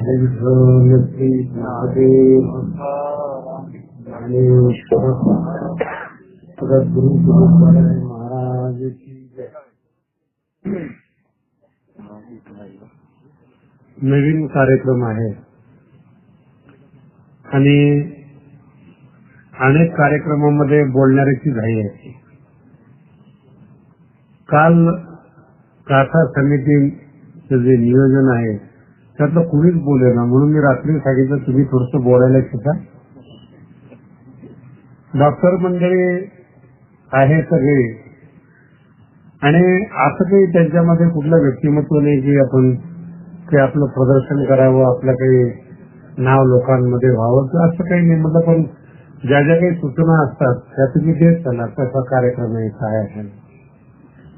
सद्गुरु महाराज की जय। नवीन कार्यक्रम आहे आणि अनेक कार्यक्रमामध्ये बोलणाऱ्याची घाई आहे. काल गाथा समितीचे जे नियोजन आहे त्यातलं कुणीच बोलेना, म्हणून मी रात्री सांगितलं तुम्ही थोडंसं बोलायला शिका. डॉक्टर मंडळी आहे सगळे आणि असं काही त्यांच्यामध्ये कुठलं व्यक्तिमत्व नाही की आपण ते आपलं प्रदर्शन करावं, आपलं काही नाव लोकांमध्ये व्हावं, तर असं काही नाही. म्हटलं पण ज्या ज्या काही सूचना असतात त्या तुम्ही देत चला. कसा कार्यक्रम आहे, काय आहे.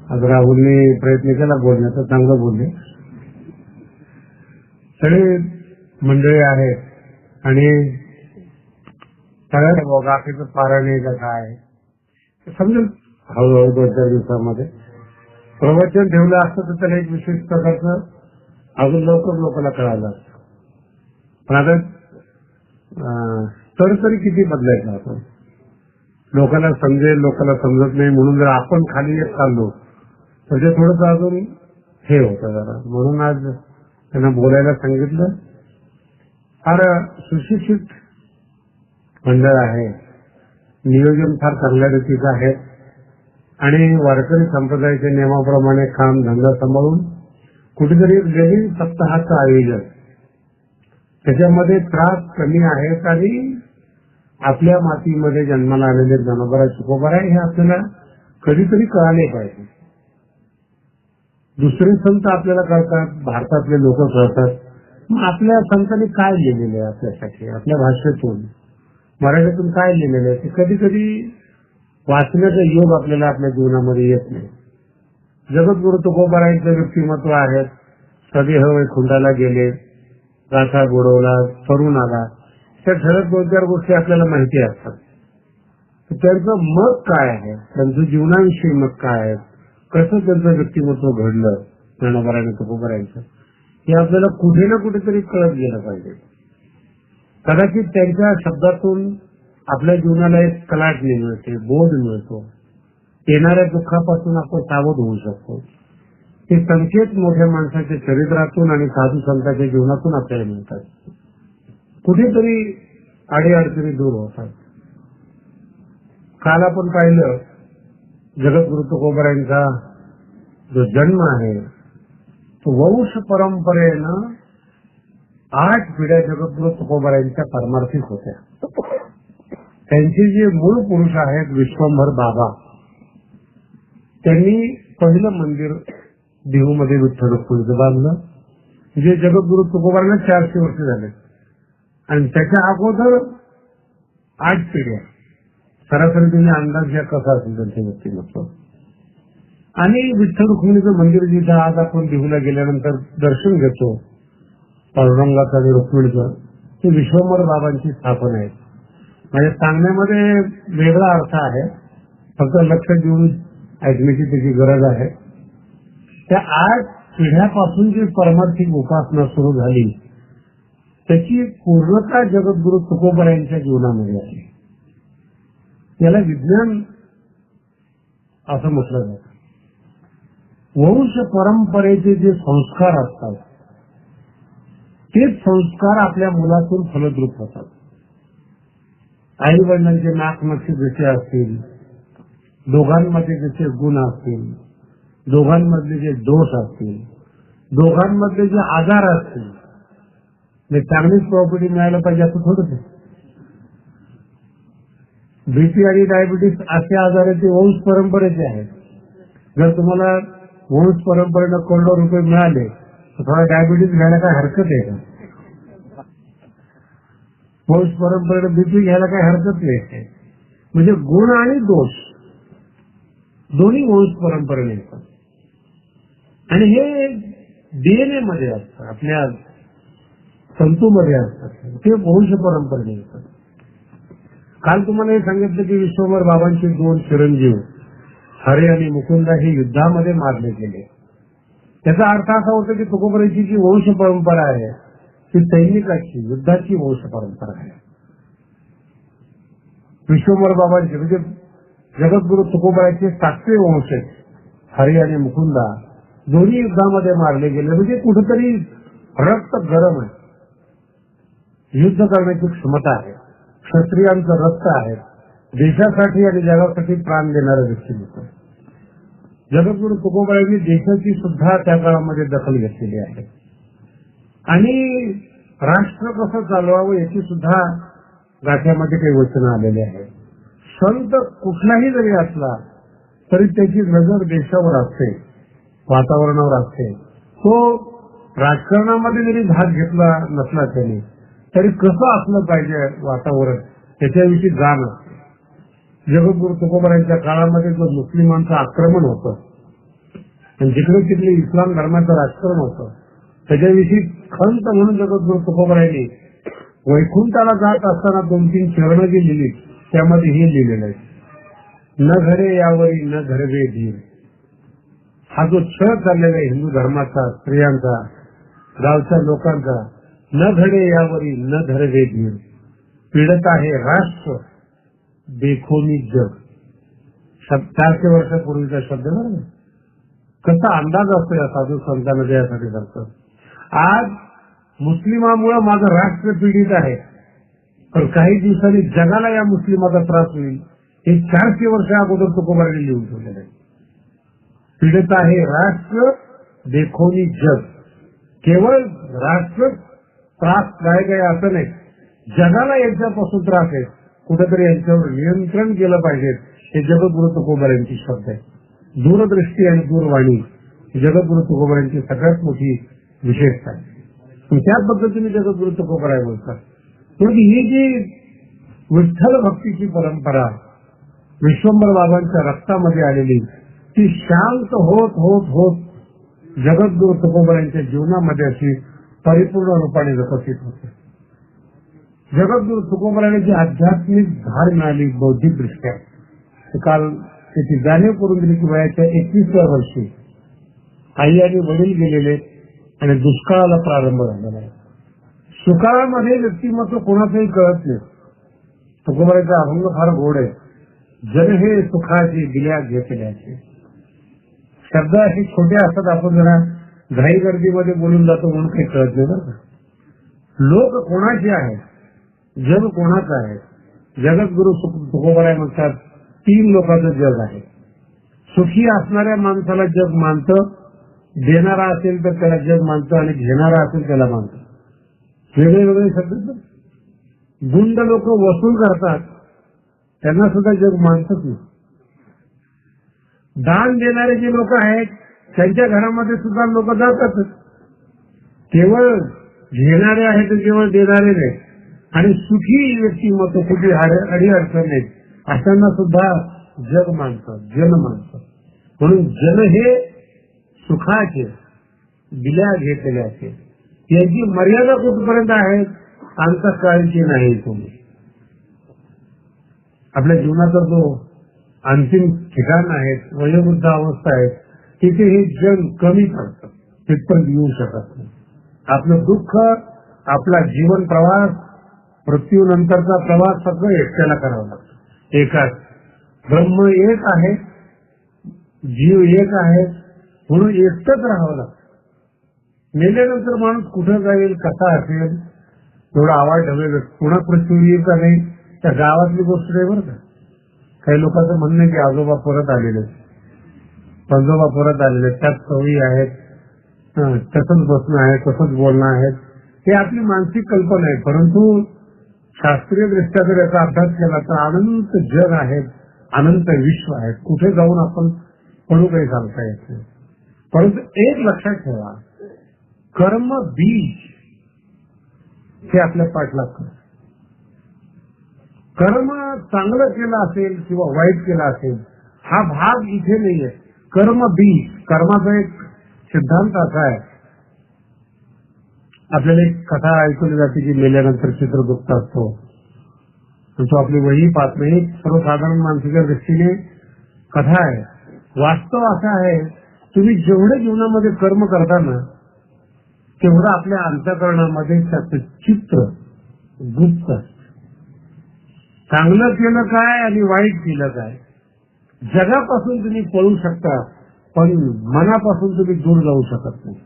आज राहुलने प्रयत्न केला बोलण्याचा, चांगलं बोलले. सगळे मंडळी आहेत आणि सगळ्या गाठीचं पारण आहे का काय समजेल हळूहळू 2-4 दिवसामध्ये. प्रवचन ठेवलं असतं तर त्याला एक विशेष प्रकारचं अजून लवकर लोकांना कळालं असतं. पण आता तरी किती बदलायचं आपण, लोकांना समजेल, लोकांना समजत नाही म्हणून जर आपण खाली येत चाललो तर ते थोडंसं अजून हे होतं जरा. म्हणून आज त्यांना बोलायला सांगितलं. फार सुशिक्षित मंडळ आहे, नियोजन फार चांगल्या रीतीचं आहे आणि वारकरी संप्रदायाच्या नियमाप्रमाणे काम धंदा सांभाळून कुठेतरी नवीन सप्ताहाचं आयोजन, त्याच्यामध्ये त्रास कमी आहेत आणि आपल्या मातीमध्ये जन्माला आलेले ज्ञानोबा तुकोबा हे आपल्याला कधीतरी कळाले पाहिजे. दुसरे संत आपल्याला कळतात, भारतातले लोक कळतात, मग आपल्या संतांनी काय लिहिलेलं आहे आपल्यासाठी, आपल्या भाषेतून मराठीतून काय लिहिलेलं आहे ते कधी कधी वाचण्याचा योग आपल्याला आपल्या जीवनामध्ये येत नाही. जगद्गुरु तुकोबारायांचं व्यक्तिमत्व आहे. सदेह वैकुंठाला गेले, गाथा बुडवला, तरुण आला, त्या ठळक 2-4 गोष्टी आपल्याला माहिती असतात. त्यांचं मत काय आहे, त्यांचं जीवनाविषयी मत काय आहे, कसं त्यांचं व्यक्तिमत्व घडलं ज्ञानोबा तुकोबारायांचं, हे आपल्याला कुठे ना कुठेतरी कळत गेलं पाहिजे. कदाचित त्यांच्या शब्दातून आपल्या जीवनाला एक कलाटणी मिळते, बोध मिळतो, येणाऱ्या दुःखापासून आपण सावध होऊ शकतो. हे संकेत मोठ्या माणसाच्या चरित्रातून आणि साधू संतांच्या जीवनातून आपल्याला मिळतात. कुठेतरी अडीअडचणी दूर होतात. काल आपण पाहिलं जगद्गुरु तुकोबारायांचा जो जन्म आहे तो वंश परंपरेनं 8 पिढ्या जगद्गुरु तुकोबारायांच्या परमार्थिक होत्या. त्यांचे जे मूळ पुरुष आहेत विश्वंभर बाबा, त्यांनी पहिलं मंदिर देहूमध्ये विठ्ठल रुक्मिणीचं बांधलं. जे जगद्गुरु तुकोबारांना 400 वर्ष झाले आणि त्याच्या अगोदर 8 पिढ्या. सरासरी तुम्ही अंदाज घ्या कसा असेल त्यांचे व्यक्तिमत्व. आणि विठ्ठल रुक्मिणीचं मंदिर जिथं आज आपण देहूला गेल्यानंतर दर्शन घेतो पांडुरंगाचं आणि रुक्मिणीचं, ते विश्वंभर बाबांची स्थापना आहे. म्हणजे सांगण्यामध्ये वेगळा अर्थ आहे, फक्त लक्ष देऊन ऐकण्याची त्याची गरज आहे. त्या 8 पिढ्यापासून जी परमार्थिक उपासना सुरू झाली त्याची पूर्णता जगद्गुरु तुकोबारायांच्या जीवनामध्ये आहे. याला विज्ञान असं म्हटलं जातं. वंश परंपरेचे जे संस्कार असतात तेच संस्कार आपल्या मुलातून फलद्रूप होतात. आई वडिलांचे नाकनक्षी जसे असतील, दोघांमध्ये जसे गुण असतील, दोघांमधले जे दोष असतील, दोघांमधले जे आजार असतील, चांगलीच प्रॉपर्टी मिळायला पाहिजे असं थोडंच. बीपी आणि डायबिटीस असे आजार आहेत ते वंश परंपरेचे आहेत. जर तुम्हाला वंश परंपरेनं करोडो रुपये मिळाले तर थोडा डायबिटीस घ्यायला काय हरकत आहे का? वंश परंपरेनं बीपी घ्यायला काही हरकत नाही. म्हणजे गुण आणि दोष दोन्ही वंश परंपरेने येतात आणि हे डीएनए मध्ये असतं, आपल्या तंतूमध्ये असतात, ते वंश परंपरेने येतात. काल तुम्हाला हे सांगितलं की विश्वंभर बाबांचे 2 चिरंजीव हरे आणि मुकुंदा हे युद्धामध्ये मारले गेले. त्याचा अर्थ असा होता की तुकोबारायांची जी वंश परंपरा आहे ही सैनिकाची युद्धाची वंश परंपरा आहे. विश्वंभर बाबांचे म्हणजे जगद्गुरु तुकोबारायचे 7वे वंशज हरी आणि मुकुंदा दोन्ही युद्धामध्ये मारले गेले. म्हणजे कुठेतरी रक्त गरम आहे, युद्ध करण्याची क्षमता आहे, क्षत्रियांचं रक्त आहे, देशासाठी आणि जगासाठी प्राण देणारे व्यक्तिमत्व. जगद्गुरु तुकोबारायांनी देशाची सुद्धा त्या काळामध्ये दखल घेतलेली आहे आणि राष्ट्र कसं चालवावं याची सुद्धा गाथ्यामध्ये काही वचनं आलेले आहे. संत कुठलाही जरी असला तरी त्याची नजर देशावर असते, वातावरणावर असते. तो राजकारणामध्ये जरी भाग घेतला नसला त्याने तरी कसं असलं पाहिजे वातावरण त्याच्याविषयी जाण असते. जगद्गुरु तुकोबारायांच्या काळामध्ये जो मुस्लिमांचं आक्रमण होतं आणि जिकडे तिकडे इस्लाम धर्माचं राजकारण होतं त्याच्याविषयी खंत म्हणून जगद्गुरु तुकोबारायांनी वैकुंठाला जात असताना 2-3 चरणं जी लिहिली त्यामध्ये हे लिहिलेलं आहे, न घडे यावरी न घडवे धीर. हा जो छळ चाललेला आहे हिंदू धर्माचा, स्त्रियांचा, गावच्या लोकांचा, न घडे यावरी न धरवे धीर. पीडत आहे राष्ट्र देखोनी जग. 400 वर्षापूर्वीचा शब्द बरोबर. कसा अंदाज असतो या साधू संतांना यासाठी करतो. आज मुस्लिमामुळे माझं राष्ट्र पीडित आहे तर काही दिवसांनी जगाला या मुस्लिमाचा त्रास होईल हे 400 वर्ष अगोदर तुकोबारायांनी लिहून ठेवलेलं आहे. पीडित आहे राष्ट्र देखोनी जग. केवळ राष्ट्र त्रासदायक आहे असं नाही, जगाला यांच्यापासून त्रास आहे, कुठेतरी यांच्यावर नियंत्रण केलं पाहिजे. हे जगद्गुरु तुकोबारायांची शब्द आहे. दूरदृष्टी आणि दूरवाणी ही जगद्गुरु तुकोबारायांची सगळ्यात मोठी विशेषता आहे. त्या पद्धतीने जगद्गुरु तुकोबाराय बोलतात. म्हणजे ही जी विठ्ठल भक्तीची परंपरा विश्वंभर बाबांच्या रक्तामध्ये आलेली ती शांत होत होत होत जगद्गुरु तुकोबारायांच्या जीवनामध्ये अशी परिपूर्ण रूपाने विकसित होते. जगद्गुरु तुकोबारायांना जी आध्यात्मिक धार मिळाली बौद्धिक दृष्ट्या काल त्याची जाणीव करून दिली की वयाच्या 21व्या वर्षी आई आणि वडील गेलेले आणि दुष्काळाला प्रारंभ झालेला आहे. सुकाळामध्ये व्यक्तिमत्व कोणाचंही कळत नाही. तुकोबारायांचा अभंग फार गोड आहे. जन हे सुखाची दिल्या घेतल्याचे शब्द असे छोटे असतात, आपण जरा घाई गर्दीमध्ये बोलून जातो म्हणून काही कळत नाही बरं का. लोक कोणाचे आहेत, जग कोणाचं आहे. जगद्गुरु तुकोबाराय म्हणतात 3 लोकांचं जग आहे. सुखी असणाऱ्या माणसाला जग मानतं, देणारा असेल तर त्याला जग मानतं आणि घेणारा असेल त्याला मानतं. वेगळे वेगळे शब्द. गुंड लोक वसूल करतात त्यांना सुद्धा जग मानतच नाही. दान देणारे जे लोक आहेत त्यांच्या घरामध्ये सुद्धा लोक जातातच. केवळ घेणारे आहेत केवळ देणारे नाही. आणि सुखी व्यक्तिमत्व कुठे अडी अडचण नाही अशांना सुद्धा जग मानतं, जन मानतं. म्हणून जन हे सुखाचे दिल्या घेतल्याचे याची मर्यादा कुठपर्यंत आहे अंतःकाळची नाही. तुम्ही आपल्या जीवनाचा जो अंतिम ठिकाण आहेत, वयोवृद्ध अवस्था आहेत, तिथे हे जग कमी पडतं, तिथपर्यंत येऊ शकत नाही. आपलं दुःख, आपला जीवन प्रवास, मृत्यूनंतरचा प्रवास सगळं एकट्याला करावं लागतं. एकाच ब्रह्म एक आहे, जीव एक आहे, म्हणून एकटंच राहावं लागतं. मेल्यानंतर माणूस कुठं जाईल, कसा असेल, एवढा आवाज ढवेल, पुन्हा पृथ्वी येईल का नाही त्या गावातली गोष्ट नाही बरं का. काही लोकांचं म्हणणं आहे की आजोबा परत आलेले, पंजोबा परत आलेले, त्यात सवयी आहेत, तसंच बसणं आहे, तसंच बोलणं आहे. हे आपली मानसिक कल्पना आहे. परंतु शास्त्रीय दृष्ट्या जर याचा अभ्यास केला तर अनंत जग आहेत, अनंत विश्व आहेत. कुठे जाऊन आपण पडू काही सांगता येत नाही. परंतु एक लक्षात ठेवा, कर्म बीज हे आपल्या पाठलाग करत. कर्म चांगलं केलं असेल किंवा वाईट केलं असेल हा भाग इथे नाहीये. कर्म बीज, कर्माचा एक सिद्धांत असा आहे. आपल्याला एक कथा ऐकवली जाते की मेल्यानंतर चित्रगुप्त असतो, तो आपली वही पाहत नाही. सर्वसाधारण माणसाच्या दृष्टीने कथा आहे. वास्तव असं आहे, तुम्ही जेवढे जीवनामध्ये कर्म करता ना तेवढं आपल्या अंतःकरणामध्ये त्याचं चित्र गुप्त असतं. चांगलं केलं काय आणि वाईट केलं काय. जगापासून तुम्ही पळू शकता पण मनापासून तुम्ही दूर जाऊ शकत नाही.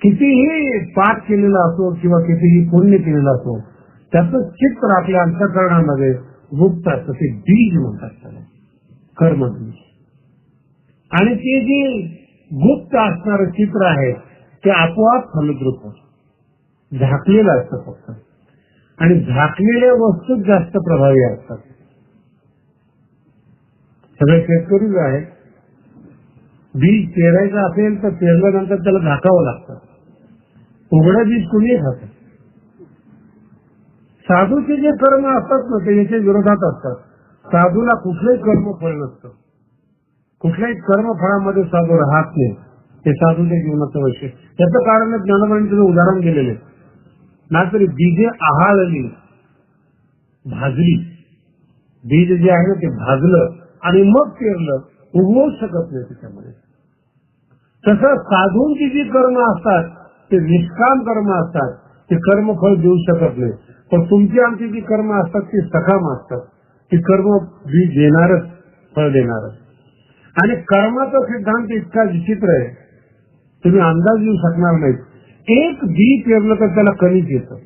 कितीही पाप केलेला असो किंवा कितीही पुण्य केलेलं असो त्याचं चित्र आपल्या अंतःकरणामध्ये गुप्त असतं. ते बीज म्हणतात त्याला, कर्मबीज. आणि ते जे गुप्त असणारं चित्र आहे ते आपोआप फलद्रूप होतं. झाकलेलं असतं फक्त. आणि झाकलेल्या वस्तूच जास्त प्रभावी असतात. सगळे शेतकरी जो आहे बीज पेरायचं असेल तर पेरल्यानंतर त्याला झाकावं लागतं. उघडं बीज कुणीही खातं. साधूचे जे कर्म असतात ना ते याच्या विरोधात असतात. साधूला कुठलंही कर्मफळ नसतं. कुठल्याही कर्मफळामध्ये साधू राहत नाही. हे साधूच्या जीवनाचं वैशिष्ट्य. याचं कारण ज्ञानोबांनी तुझं उदाहरण दिलेलं आहे. ना तरी बीजे आहाळली, भाजली. बीज जे आहे ना ते भाजलं आणि मग पेरलं, उगवू शकत नाही त्याच्यामध्ये. तसं साधूंची जी कर्म असतात ते निष्काम कर्म असतात. ते कर्मफळ देऊ शकत नाही. पण तुमची आमची जी कर्म असतात ती सकाम असतात. ती कर्म बीज देणारच, फळ देणारच. आणि कर्माचा सिद्धांत इतका विचित्र आहे तुम्ही अंदाज येऊ शकणार नाहीत. एक बी पेरलं तर त्याला कणीच येतं.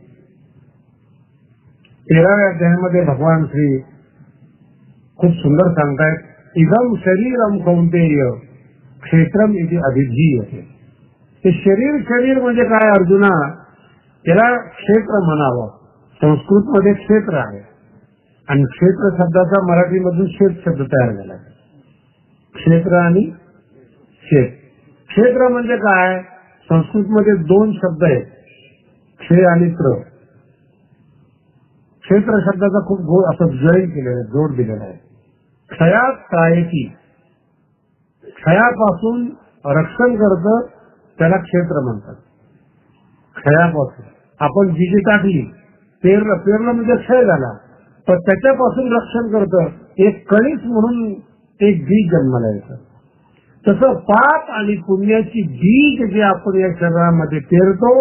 13व्या अध्यायामध्ये भगवान श्री खूप सुंदर सांगतायत, इदम शरीरम कौंतेय क्षेत्रम इति अभिधीयते. ते शरीर म्हणजे काय अर्जुना, त्याला क्षेत्र म्हणावं. संस्कृत मध्ये क्षेत्र आहे आणि क्षेत्र शब्दाचा मराठीमधून शेत शब्द तयार झाला. क्षेत्र आणि शेत. क्षेत्र म्हणजे काय, संस्कृत मध्ये दोन शब्द आहेत, क्षे आणि त्र. क्षेत्र शब्दाचा खूप गोड असं जैन केलेलं आहे, जोड दिलेला आहे. क्षयात त्रायकी, क्षयापासून रक्षण करतं त्याला क्षेत्र म्हणतात. क्षयापासून आपण जी जी टाकली, पेरलं म्हणजे क्षय झाला, तर त्याच्यापासून रक्षण करतं. एक कणीस म्हणून एक बीज जन्माला येतं. तसं पाप आणि पुण्याची बीज जे आपण या शरीरामध्ये पेरतो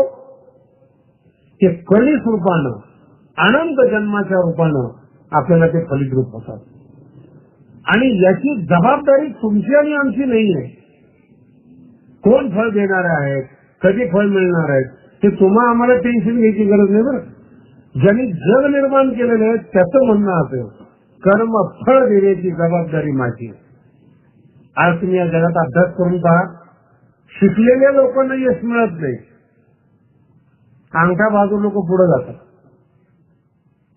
ते कणीस रूपानं, अनंत जन्माच्या रूपानं आपल्याला ते फलितरूप होतात. आणि याची जबाबदारी तुमची आणि आमची नाही आहे. कोण फळ देणार आहेत, कधी फळ मिळणार आहेत, ते तुम्हा आम्हाला टेन्शन घ्यायची गरज नाही. बरं, ज्यांनी जग निर्माण केलेलं आहे त्याचं म्हणणं असेल कर्म फळ देण्याची जबाबदारी माझी. आज तुम्ही या जगात अभ्यास करून पहा, शिकलेल्या लोकांना यश मिळत नाही. अंगठा बाजू लोक पुढे जातात.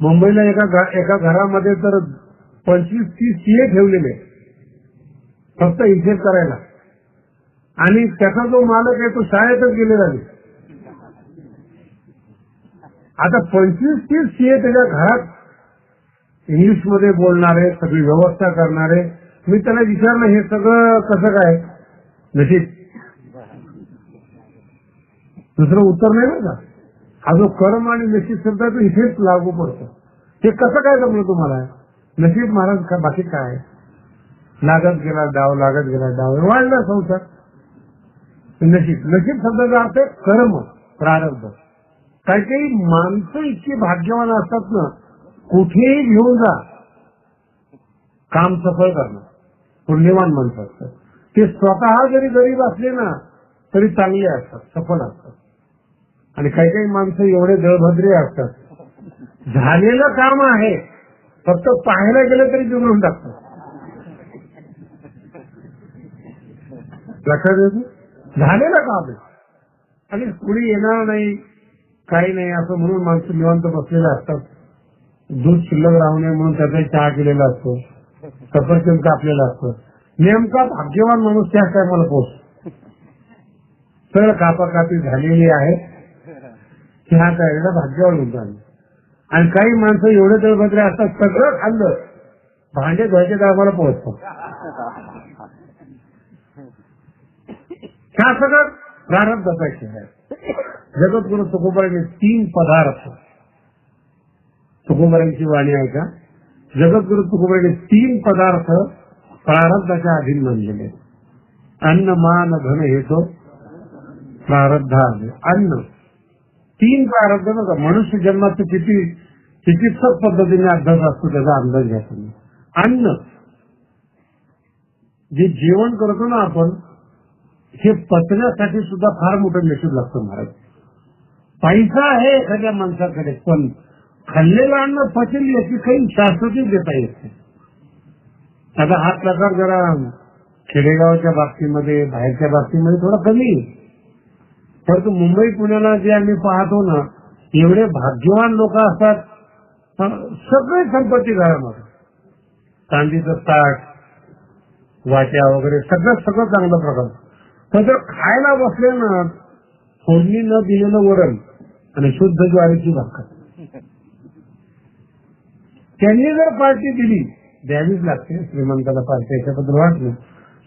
मुंबईला एका घरामध्ये तर 25-30 सीए ठेवलेले फक्त हिशेब करायला. आणि त्याचा जो मालक आहे तो शाळेतच गेलेला नाही. आता 25-30 सीए त्याच्या घरात इंग्लिश मध्ये बोलणारे, सगळी व्यवस्था करणारे. मी त्याला विचारलं हे सगळं कसं काय, नशीब. दुसरं उत्तर नाही बरं का. हा जो कर्म आणि नशीब शब्द तो इथेच लागू पडतो. हे कसं काय जमलं तुम्हाला, नशीब महाराज का, बाकी काय. लागत गेला डाव, लागत गेला डाव, वाढला संसार. नशीब शब्दाचा अर्थ कर्म, प्रारब्ध. काही काही माणसं इतकी भाग्यवान असतात ना, कुठेही घेऊन जा काम सफळ करणं, पुण्यवान माणसं असतात. ते स्वतः जरी गरीब असले ना तरी चांगले असतात, सफल असतात. आणि काही काही माणसं एवढे दळभद्रे असतात, झालेलं काम आहे फक्त पाहायला गेलं तरी बिघडून टाकतात. लक्षात येतो, झालेलं काम आहे आणि कुणी येणार नाही, काही नाही असं म्हणून माणसं निवांत बसलेले असतात. दूध शिल्लक राहू नये म्हणून त्याचा चहा केलेला असतो, सफरचंद कापलेला असतो. नेमका भाग्यवान माणूस त्या टायमाला पोहोचतो. सगळं कापाकापी झालेली आहे, चहा प्यायला भाग्यवान होता. आणि काही माणसं एवढे दळभद्रे असतात, सगळं खाल्लं, भांडे धुवायच्या टायमाला पोहोचतात. ह्या सगळं प्रारब्धाचा खेळ आहे. जगद्गुरु तुकोबारांनी 3 पदार्थ, तुकोबारांची वाणी आहे का, जगद्गुरु तुकोबारांनी 3 पदार्थ प्रारब्धाच्या अधीन मानलेले. अन्न मान धन हे तो प्रारब्ध आले. अन्न 3 प्रारब्ध नका. मनुष्य जन्माचं किती चिकित्सक पद्धतीने अभ्यास असतो त्याचा अंदाज घ्या तुम्ही. अन्न जे जेवण करतो ना आपण, हे पचण्यासाठी सुद्धा फार मोठं मेशीन लागतं महाराज. पैसा आहे एखाद्या माणसाकडे, पण खाल्लेलं अन्न पचेल याची काही शाश्वती देता येते. आता हा प्रकार जरा खेडेगावच्या बाबतीमध्ये, बाहेरच्या बाबतीमध्ये थोडा कमी आहे. परंतु मुंबई पुण्याला जे आम्ही पाहतो ना, एवढे भाग्यवान लोक असतात, सगळे संपत्ती घरामध्ये, चांदीचं ताट, वाट्या वगैरे सगळं चांगलं प्रकार. पण जर खायला बसले ना, फोडणी न दिलेलं वरण आणि शुद्ध ज्वारीची भाकर, त्यांनी जर पार्टी दिली, द्यावीच लागते श्रीमंताला पार्टी, याच्याबद्दल वाटलं.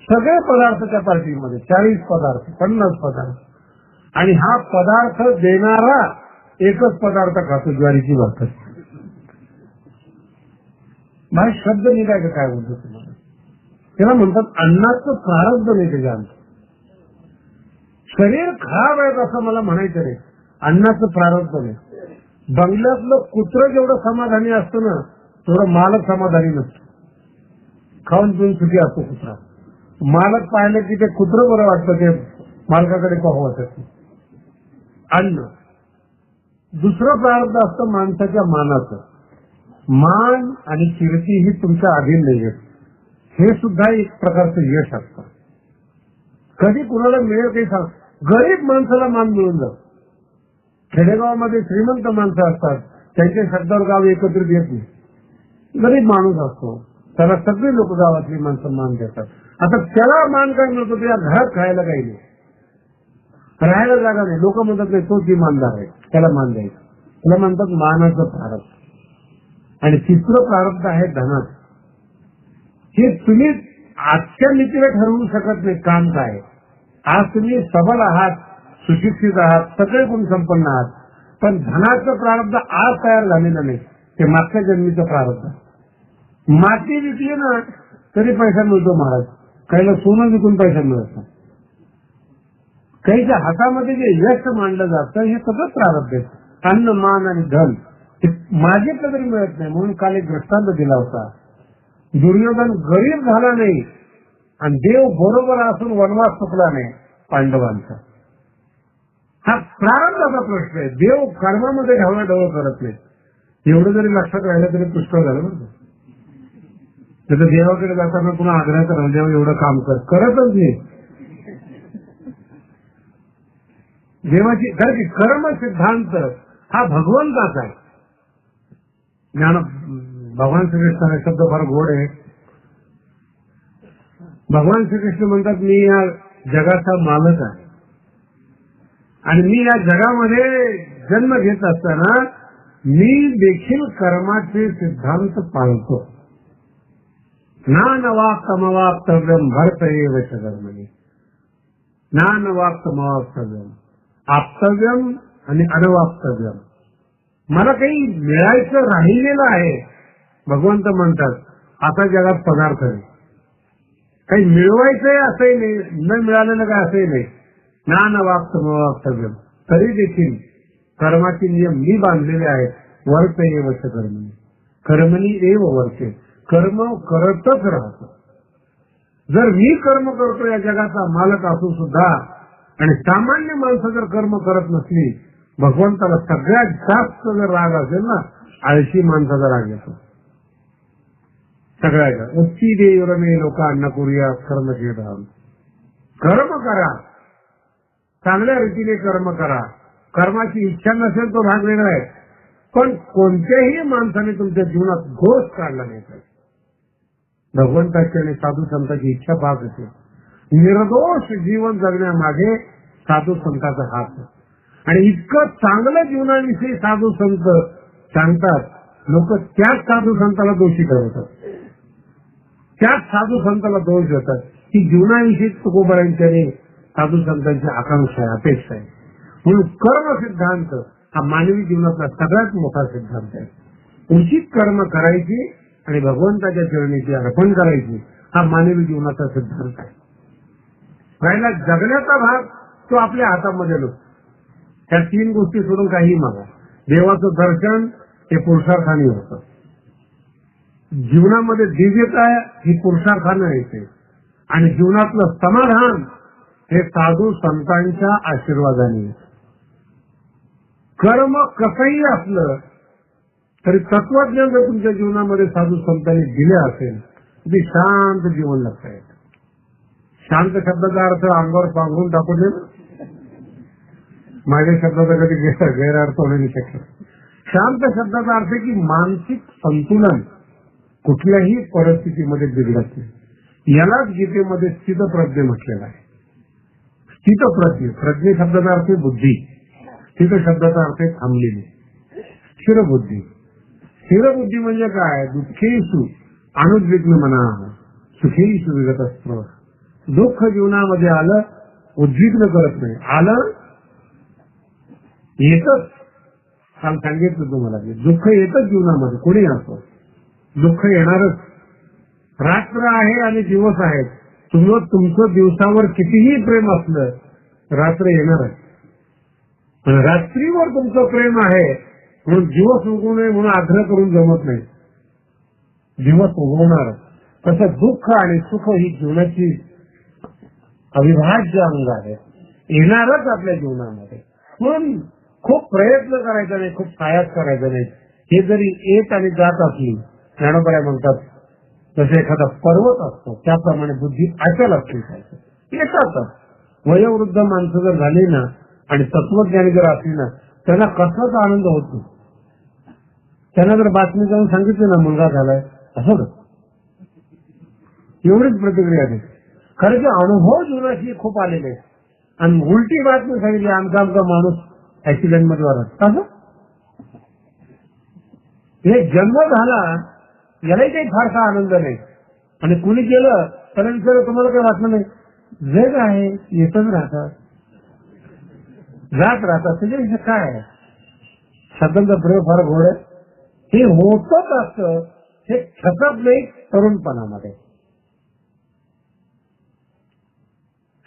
सगळे पदार्थ त्या पार्टीमध्ये, 40 पदार्थ, 50 पदार्थ, आणि हा पदार्थ देणारा एकच पदार्थ खातो, ज्वारीची भाकर. माझा शब्द निघाय का काय बोलतो तुम्हाला? त्याला म्हणतात अन्नाचं प्रारब्ध नाही त्याच्या अंत. शरीर खराब आहे असं मला म्हणायचं नाही, अन्नाचं प्रारब्ध नाही. बंगल्यातलं कुत्र जेवढं समाधानी असतं ना, तेवढं मालक समाधानी नसतं. खाऊन पिऊन सुखी असतो कुत्रा. मालक पाहिलं की ते कुत्र बरं वाटतं, ते मालकाकडे पाहू वाटत नाही. अन्न. दुसरं प्रारब्ध असतं माणसाच्या मानाचं. मान आणि कीर्ती ही तुमच्या अधीन नाही, हे सुद्धा एक प्रकारचं यश असतं. कधी कुणाला मिळेल काही सांग. गरीब माणसाला मान मिळून जातो. खेडेगावामध्ये श्रीमंत माणसं असतात, त्यांच्या शब्दावर गाव एकत्रित येत नाही. गरीब माणूस असतो, त्याला सगळी लोक गावातली माणसं मान देतात. आता त्याला मान काय मिळतो? त्या घरात खायला काही नाही, राहायला जागा नाही. लोक म्हणतात नाही तोच इमानदार आहे, त्याला मान द्यायचं. त्याला म्हणतात मानाचं प्रारब्ध. आणि तिसरं प्रारब्ध आहे धनाचं. हे तुम्ही आजच्या नीतीला ठरवू शकत नाही काम काय. आज तुम्ही सबल आहात, सुशिक्षित आहात, सगळे गुण संपन्न आहात, पण धनाचं प्रारब्ध आज तयार झालेलं नाही, ते मागच्या जन्मीचं प्रारब्ध. माती विकली ना तरी पैसा मिळतो महाराज, काहीला सोनं विकून पैसा मिळत नाही. काहीच्या हातामध्ये जे यश मांडलं जातं हे सगळं प्रारब्ध आहे. अन्न, मान आणि धन मागितलं तरी मिळत नाही. म्हणून काल एक दृष्टांत दिला होता. दुर्योधन गरीब झाला नाही आणि देव बरोबर असून वनवास चुकला नाही पांडवांचा. हा प्रारब्धाचा प्रश्न आहे. देव कर्मामध्ये ढवळाढवळ करत नाही. एवढं जरी लक्षात राहिलं तरी पुष्कळ झालं बरं. त्याचं देवाकडे जाताना पुन्हा आग्रह करा, देव एवढं काम करतच नाही. देवाची कारण की कर्म सिद्धांत हा भगवंताचा आहे. ज्ञान भगवान श्रीकृष्णाचा शब्द फार गोड आहे. भगवान श्रीकृष्ण म्हणतात मी या जगाचा मालक आहे आणि मी या जगामध्ये जन्म घेत असताना मी देखील कर्माचे सिद्धांत पाळतो. नानवाक्तमवाप्तव्यम भरतयेव च कर्मणि. नानवाक्तमवाप्तव्यम, आप्तव्यम आणि अनवाप्तव्यम. मला काही मिळायचं राहिलेलं आहे. भगवंत म्हणतात आता जगात पदार्थ नाही, काही मिळवायचंय असंही नाही, न मिळालेलं काय असंही नाही. नानवाक्तमवाप्तव्यम, तरी देखील कर्माचे नियम मी बांधलेले आहेत. वर्तयेव च कर्मणि, कर्मणी एव वर्ते. कर्म करतच राहतो. जर मी कर्म करतो या जगाचा मालक असून सुद्धा आणि सामान्य माणसं जर कर्म करत नसली, भगवंताला सगळ्यात जास्त जर राग असेल ना, आळशी माणसाचा राग येतो. सगळ्यात उच्ची देवरमे लोकांना करूया कर्म केलं. कर्म करा, चांगल्या रीतीने कर्म करा. कर्माची इच्छा नसेल तो भाग वेगळा आहे, पण कोणत्याही माणसाने तुमच्या जीवनात दोष काढला नाही पाहिजे. भगवंताची आणि साधू संतांची इच्छा पाहत होते. निर्दोष जीवन जगण्यामागे साधू संतांचा हात आहे. आणि इतकं चांगलं जीवनाविषयी साधू संत सांगतात, लोक त्याच साधू संताला दोषी ठरवतात, त्याच साधू संताला दोष देतात की जीवनाविषयी तुकोबारांच्या साधू संतांची आकांक्षा आहे, अपेक्षा आहे. म्हणून कर्म सिद्धांत हा मानवी जीवनातला सगळ्यात मोठा सिद्धांत आहे. उचित कर्म करायची आणि भगवंताच्या चरणीची अर्पण करायची हा मानवी जीवनाचा सिद्धांत आहे. राहिला जगण्याचा भाग, तो आपल्या हातामध्ये नसतो. त्या 3 गोष्टी सोडून काही मागा. देवाचं दर्शन हे पुरुषार्थाने होतं. जीवनामध्ये दिव्यता ही पुरुषार्थाने येते आणि जीवनातलं समाधान हे साधू संतांच्या आशीर्वादाने येतं. कर्म कसंही असलं तरी तत्वज्ञान जर तुमच्या जीवनामध्ये साधू संतांनी दिले असेल तर शांत जीवन लागतं. शांत शब्दाचा अर्थ अंगावर पांघरून टाकू दे. माझ्या शब्दाचा कधी गैरअर्थ होऊ नाही शकत. शांत शब्दाचा अर्थ की मानसिक संतुलन कुठल्याही परिस्थितीमध्ये बिघडत नाही. यालाच गीतेमध्ये स्थितप्रज्ञ म्हटलेलं आहे. स्थितप्रज्ञ, प्रज्ञे शब्दाचा अर्थ बुद्धी, स्थित शब्दाचा अर्थ थांबलेली. स्थिरबुद्धी, स्थिरबुद्धी म्हणजे काय? दुःखेषु अनुद्विग्न मना सुखेषु विगत स्पृह. दुःख जीवनामध्ये आलं उद्विग्न करत नाही. आलं येतच. काल सांगितलं तुम्हाला की दुःख येतच जीवनामध्ये. कोणी असो दुःख येणारच. रात्र आहे आणि दिवस आहेत. तुमचं दिवसावर कितीही प्रेम असलं रात्र येणार आहे. पण रात्रीवर तुमचं प्रेम आहे म्हणून दिवस उगवू नये म्हणून आग्रह करून जमत नाही. दिवस उगवणार. तसं दुःख आणि सुख ही जीवनाची अविभाज्य अंग आहे. येणारच आपल्या जीवनामध्ये. म्हणून खूप प्रयत्न करायचा नाही, खूप सायास करायचा नाही. हे जरी येत आणि जात असली, ज्ञानोबा म्हणतात जसे एखादा पर्वत असतो त्याप्रमाणे बुद्धी अचल असली पाहिजे. येतातच. वयोवृद्ध माणसं जर झाली ना आणि तत्वज्ञानी जर असली ना त्यांना कसलाच आनंद होतो. त्यांना जर बातमी जाऊन सांगितली ना मुलगा झालाय असं एवढीच प्रतिक्रिया देते. कारण की अनुभव जीवनाशी खूप आलेले आहेत. आणि उलटी बातमी सांगितली आमचा माणूस ऍक्सिडेंट मध्ये वाढत असं. हे जन्म झाला यालाही काही फारसा आनंद नाही. आणि कुणी केलं तर तुम्हाला काही वाटलं नाही. जग आहे येतच राहतात जात राहतात त्याच्याविषयी काय आहे. शब्दांचा प्रयोग फार गोड आहे. हे होतच असतं. हे ठसत नाही तरुणपणामध्ये.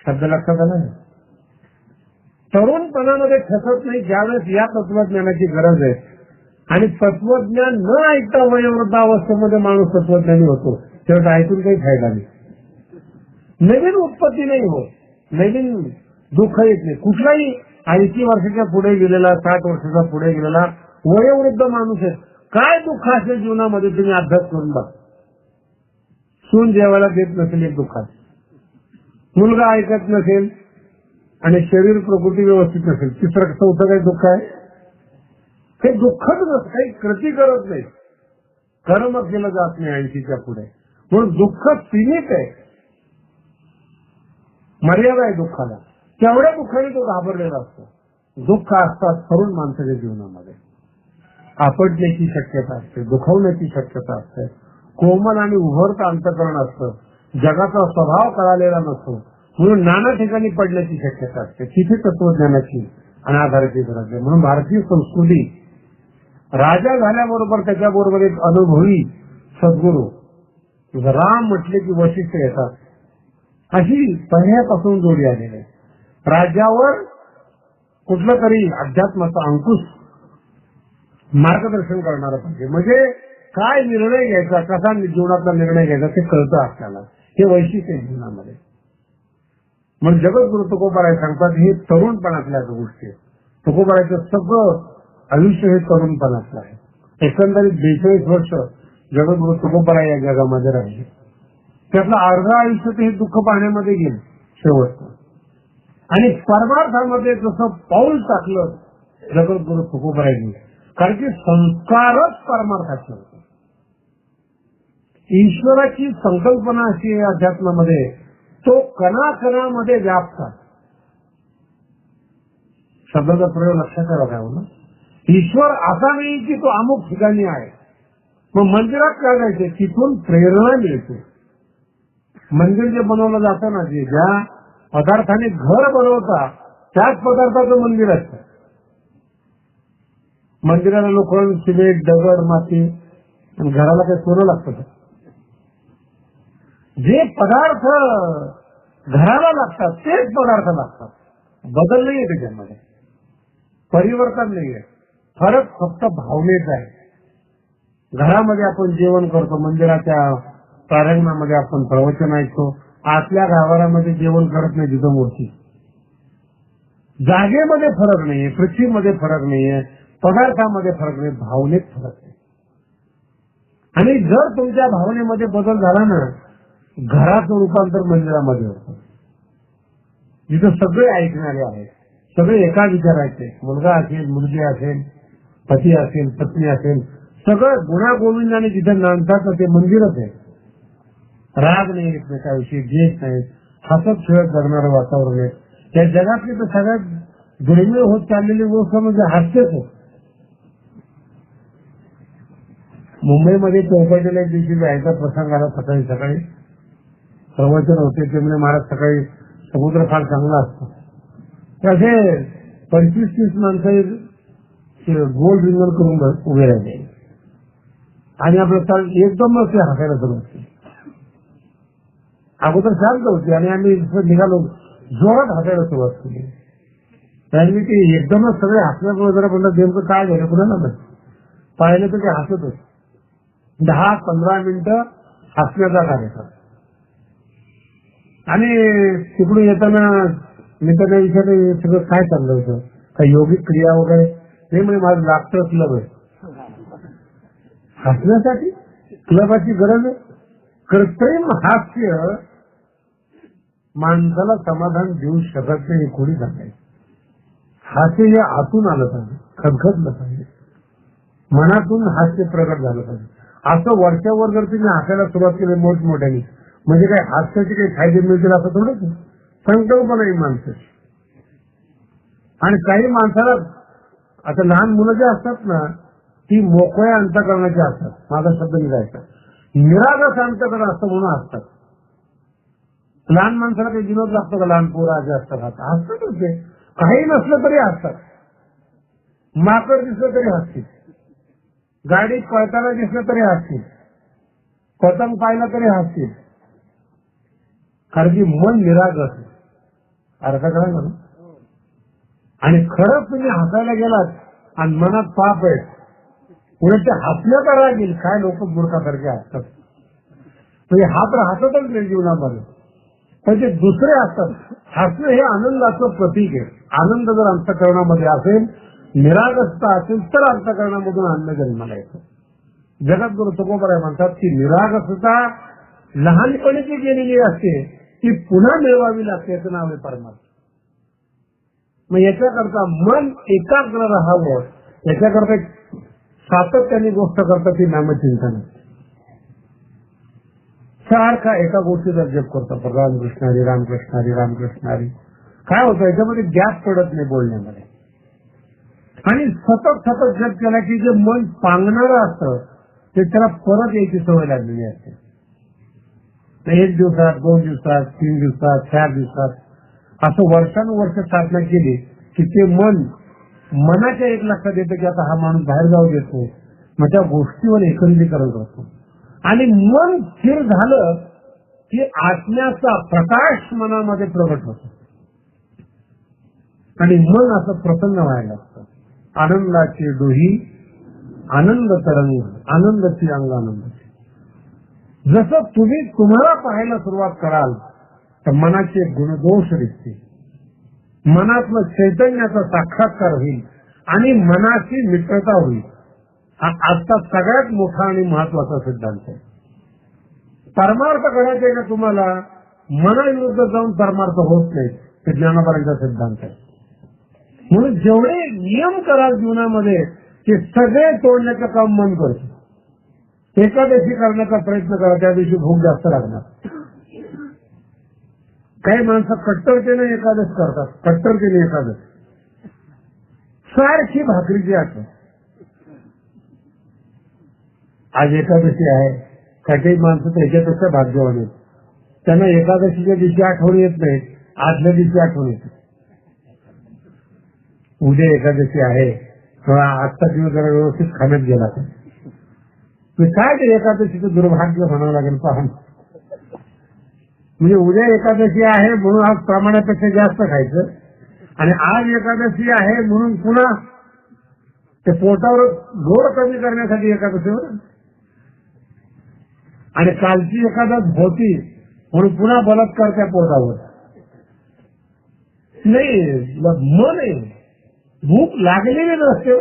शब्द लक्षात आला नाही. तरुणपणामध्ये ठसत नाही. ज्यावेळेस या तत्वज्ञानाची गरज आहे आणि तत्वज्ञान न ऐकता वयोवृद्धावस्थेमध्ये माणूस तत्वज्ञानी होतो तेव्हा ऐकून काही फायदा नाही. नवीन उत्पत्ती नाही होत. नवीन दुःख येत नाही. कुठलाही 80 वर्षाच्या पुढे गेलेला 60 वर्षाचा पुढे गेलेला वयोवृद्ध माणूस आहे. काय दुःख असेल जीवनामध्ये तुम्ही अभ्यास करून बघा. सून जेवायला देत नसेल एक दुःख. मुलगा ऐकत नसेल आणि शरीर प्रकृती व्यवस्थित नसेल. तिसरं चौथं काही दुःख आहे. हे दुःखच नसतं. काही कृती करत नाही. कर्म केलं जात नाही 80च्या पुढे. म्हणून दुःख सीमित आहे. मर्यादा आहे दुःखाला. तेवढ्या दुःखाने तो घाबरलेला असतो. दुःख असतात तरुण माणसाच्या जीवनामध्ये. आपटण्याची शक्यता असते, दुखवण्याची शक्यता असते. कोमल आणि उभरत अंतकरण असतं. जगाचा स्वभाव कळालेला नसतो म्हणून नाना ठिकाणी पडण्याची शक्यता असते. तिथे तत्वज्ञानाची आणि आधाराची गरज आहे. म्हणून भारतीय संस्कृती राजा झाल्याबरोबर त्याच्याबरोबर एक अनुभवी सद्गुरू राम म्हटले की वशिष्ठ येतात. अशी पहिल्यापासून जोडी आलेली आहे. राज्यावर कुठलं तरी अध्यात्माचा अंकुश मार्गदर्शन करणारं पाहिजे. म्हणजे काय निर्णय घ्यायचा, कसा जीवनातला निर्णय घ्यायचा ते कळतं आपल्याला. हे वैशिष्ट्य आहे जीवनामध्ये. म्हणून जगद्गुरु तुकोबाराय सांगतात हे तरुणपणातल्या गोष्टी आहेत. तुकोबारायचं सगळं आयुष्य हे तरुणपणातलं आहे. एकंदरीत 42 वर्ष जगद्गुरु तुकोबाराय या जगामध्ये राहिले. त्यातलं अर्ध आयुष्य ते हे दुःख पाहण्यामध्ये गेलं शेवटचं. आणि परमार्थामध्ये जसं पाऊल टाकलं जगद्गुरु तुकोबारायांनी. कारण की संस्कारच परमार्थाचे होते. ईश्वराची संकल्पना अशी आहे अध्यात्मामध्ये तो कणाकणामध्ये व्यापतात. शब्दाचा प्रयोग लक्षात आला ना. ईश्वर असा नाही की तो अमुक ठिकाणी आहे. मग मंदिरात काय जायचे तिथून प्रेरणा मिळते. मंदिर जे बनवलं जातं ना जे ज्या पदार्थाने घर बनवता त्याच पदार्थाचं मंदिर असतं. मंदिराला लोखंड सिमेंट दगड माती आणि घराला काही सोनं लागतं. जे पदार्थ घराला लागतात तेच पदार्थ लागतात बदल नाहीये त्याच्यामध्ये, परिवर्तन नाहीये, फरक फक्त भावनेचा आहे. घरामध्ये आपण जेवण करतो, मंदिराच्या प्रांगणामध्ये आपण प्रवचन ऐकतो, आतल्या गाभाऱ्यामध्ये जेवण करत नाही तिथं मूर्ती. जागेमध्ये फरक नाहीये, पृथ्वीमध्ये फरक नाहीये, पदार्थामध्ये फरक नाही, भावनेत फरक आहे. आणि जर तुमच्या भावनेमध्ये बदल झाला ना, घराचं रूपांतर मंदिरामध्ये होतं. जिथं सगळे ऐकणारे आहेत, सगळे एका विचारायचे, मुलगा असेल, मुलगी असेल, पती असेल, पत्नी असेल, सगळं गुणागोविंदाने जिथं नांदतात ते मंदिरच आहे. राग नाही एकमेकाविषयी, द्वेष नाही, हसत खेळत जगणारं वातावरण आहे. त्या जगातली तर सगळ्यात दुर्मिळ होत चाललेली गोष्ट म्हणजे हास्यच आहे. मुंबईमध्ये चौपाटीला एक दिवशी जायचा प्रसंग आला. सकाळी सकाळी प्रवचन होते, ते म्हणजे महाराज सकाळी समुद्र फार चांगला असतो. असे 25-30 माणसं गोल रिंगण करून उभे राहिले आणि आपलं चाल एकदमच ते हसायला सुरुवात केली. अगोदर शांत होती आणि आम्ही निघालो, जोरात हसायला सुरुवात केली. त्यांनी ते एकदमच सगळे हसण्यामुळे जरा म्हणलं नेमकं काय झालं कुणाला नाही पाहिलं तर ते हसत होते. 10-15 मिनिटं हसण्याचा कार्यक्रम. आणि तिकडून येताना मी त्यांना विचारलं सगळं काय चाललं होतं, काही योगिक क्रिया वगैरे नाही. म्हणजे माझं लागतं क्लब आहे, हसण्यासाठी क्लबाची गरज आहे. कृत्रिम हास्य माणसाला समाधान देऊ शकत नाही, कोणी सांगायचं. हास्य हे आतून आलं पाहिजे, खदखदलं पाहिजे, मनातून हास्य प्रगट झालं पाहिजे. असं वर्षावर जर तुम्ही हसायला सुरुवात केली मोठमोठ्याने, म्हणजे काय हास्याचे काही फायदे मिळतील असं थोडंच, संकल्पना आहे माणसाची. आणि काही माणसाला आता लहान मुलं जे असतात ना, ती मोकळ्या अंतकरणाची असतात. माझा शब्द निघायचा, निरागस अंतकरण असतं म्हणून असतात. लहान माणसाला काही विनोद लागतो का? लहान पोरं जे असतात हसतात होते, काही नसलं तरी हसतात. माकड दिसलं तरी हसतील, गाडी पळताना दिसलं तरी हसतील, पतंग पाहिला तरी हसतील. कारण की मन निरागस आहे. अर्थ करा ना. आणि खरंच तुम्ही हसायला गेलात आणि मनात पाप आहे, पुढे ते हसण्याचा राग येईल. काय लोक मूर्खासारखे हसतात, म्हणजे हा तर हसतच नाही जीवनामध्ये, पण ते दुसरे असतात. हसणं हे आनंदाचं प्रतीक आहे. आनंद जर अंतःकरणामध्ये असेल, निरागसता असेल, तर अंतःकरणामधून आनंद जन्माला येतो. जगद्गुरु तुकोबराय म्हणतात की निरागसता लहानपणी जी गेलेली असते ती पुन्हा मिळवावी लागते, याचं नाव आहे परमार्थ. मग याच्याकरता मन एकाग्र राहावं, याच्याकरता सातत्याने गोष्ट करतात ती नामचिंतन. सारखा एका गोष्टीचा जप करतो, रामकृष्ण हरी रामकृष्ण हरी रामकृष्ण हरी. काय होतं याच्यामध्ये गॅप पडत नाही बोलण्यामध्ये. आणि सतत सतत जप केला की जे मन पांगणारं असतं ते त्याला परत यायची सवय लागलेली असते. 1 दिवसात, 2 दिवसात, 3 दिवसात, 4 दिवसात असं वर्षानुवर्ष साधना केली की ते मन मनाच्या एक लक्षात येतं की आता हा माणूस बाहेर जाऊ देतो, मग त्या गोष्टीवर एकत्रीकरण करतो. आणि मन स्थिर झालं की आत्म्याचा प्रकाश मनामध्ये प्रगट होतो आणि मन असं प्रसन्न व्हायला लागतं. आनंदाची डोही आनंद तरंग, आनंदाची अंगानंदाची. जसं तुम्ही तुम्हाला पाहायला सुरुवात कराल तर मनाचे गुणदोष दिसतील, मनातलं चैतन्याचा साक्षात्कार होईल आणि मनाची मित्रता होईल. हा आजचा सगळ्यात मोठा आणि महत्वाचा सिद्धांत आहे. परमार्थ करायचे आहे का तुम्हाला, मनाविरुद्ध जाऊन परमार्थ होत नाही, हे ज्ञानोबांचा सिद्धांत आहे. म्हणून जेवढे नियम कराल जीवनामध्ये ते सगळे तोडण्याचं काम मन करतो. एकादशी करण्याचा प्रयत्न करा, त्या दिवशी भूक जास्त लागणार. काही माणसं कट्टरतेने एकादश करतात, कट्टरतेने एकादश सारखी भाकरीची आठवण. आज एकादशी आहे, काही माणसं त्याच्यापेक्षा भाग्यवान आहेत, त्यांना एकादशीच्या दिवशी आठवण येत नाही, आदल्या दिवशी आठवण येते. उद्या एकादशी आहे, आजचा दिवस जरा व्यवस्थित खाण्यात गेला तर काय ते एकादशीचं दुर्भाग्य म्हणावं लागेल पहा. म्हणजे उद्या एकादशी आहे म्हणून आज प्रमाणापेक्षा जास्त खायचं आणि आज एकादशी आहे म्हणून पुन्हा ते पोटावर गोड कमी करण्यासाठी एकादशीवर, आणि कालची एकादश होती म्हणून पुन्हा बलात्कार त्या पोटावर. नाही, मन आहे, भूक लागलेली नसते.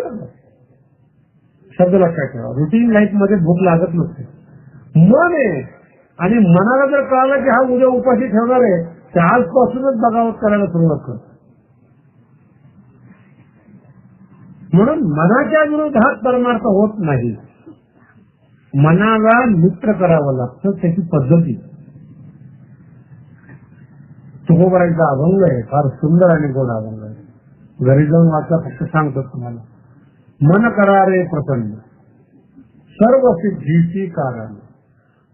शब्द लक्षात ठेवा, रुटीन लाईफ मध्ये भूक लागत नसते. मन आहे, आणि मनाला जर कळालं की हा उद्या उपाशी ठेवणार आहे तर आजपासूनच बगावत करायला सुरुवात करतो. म्हणून मनाच्या विरोधात परमार्थ होत नाही. मनाला मित्र करावं लागतं, त्याची पद्धती. तुकोबारांचा अभंग आहे, फार सुंदर आणि गोड अभंग आहे. घरी जाऊन वाचा, फक्त सांगतो तुम्हाला. मन करारे प्रसन्न सर्व सिद्धीची कारण,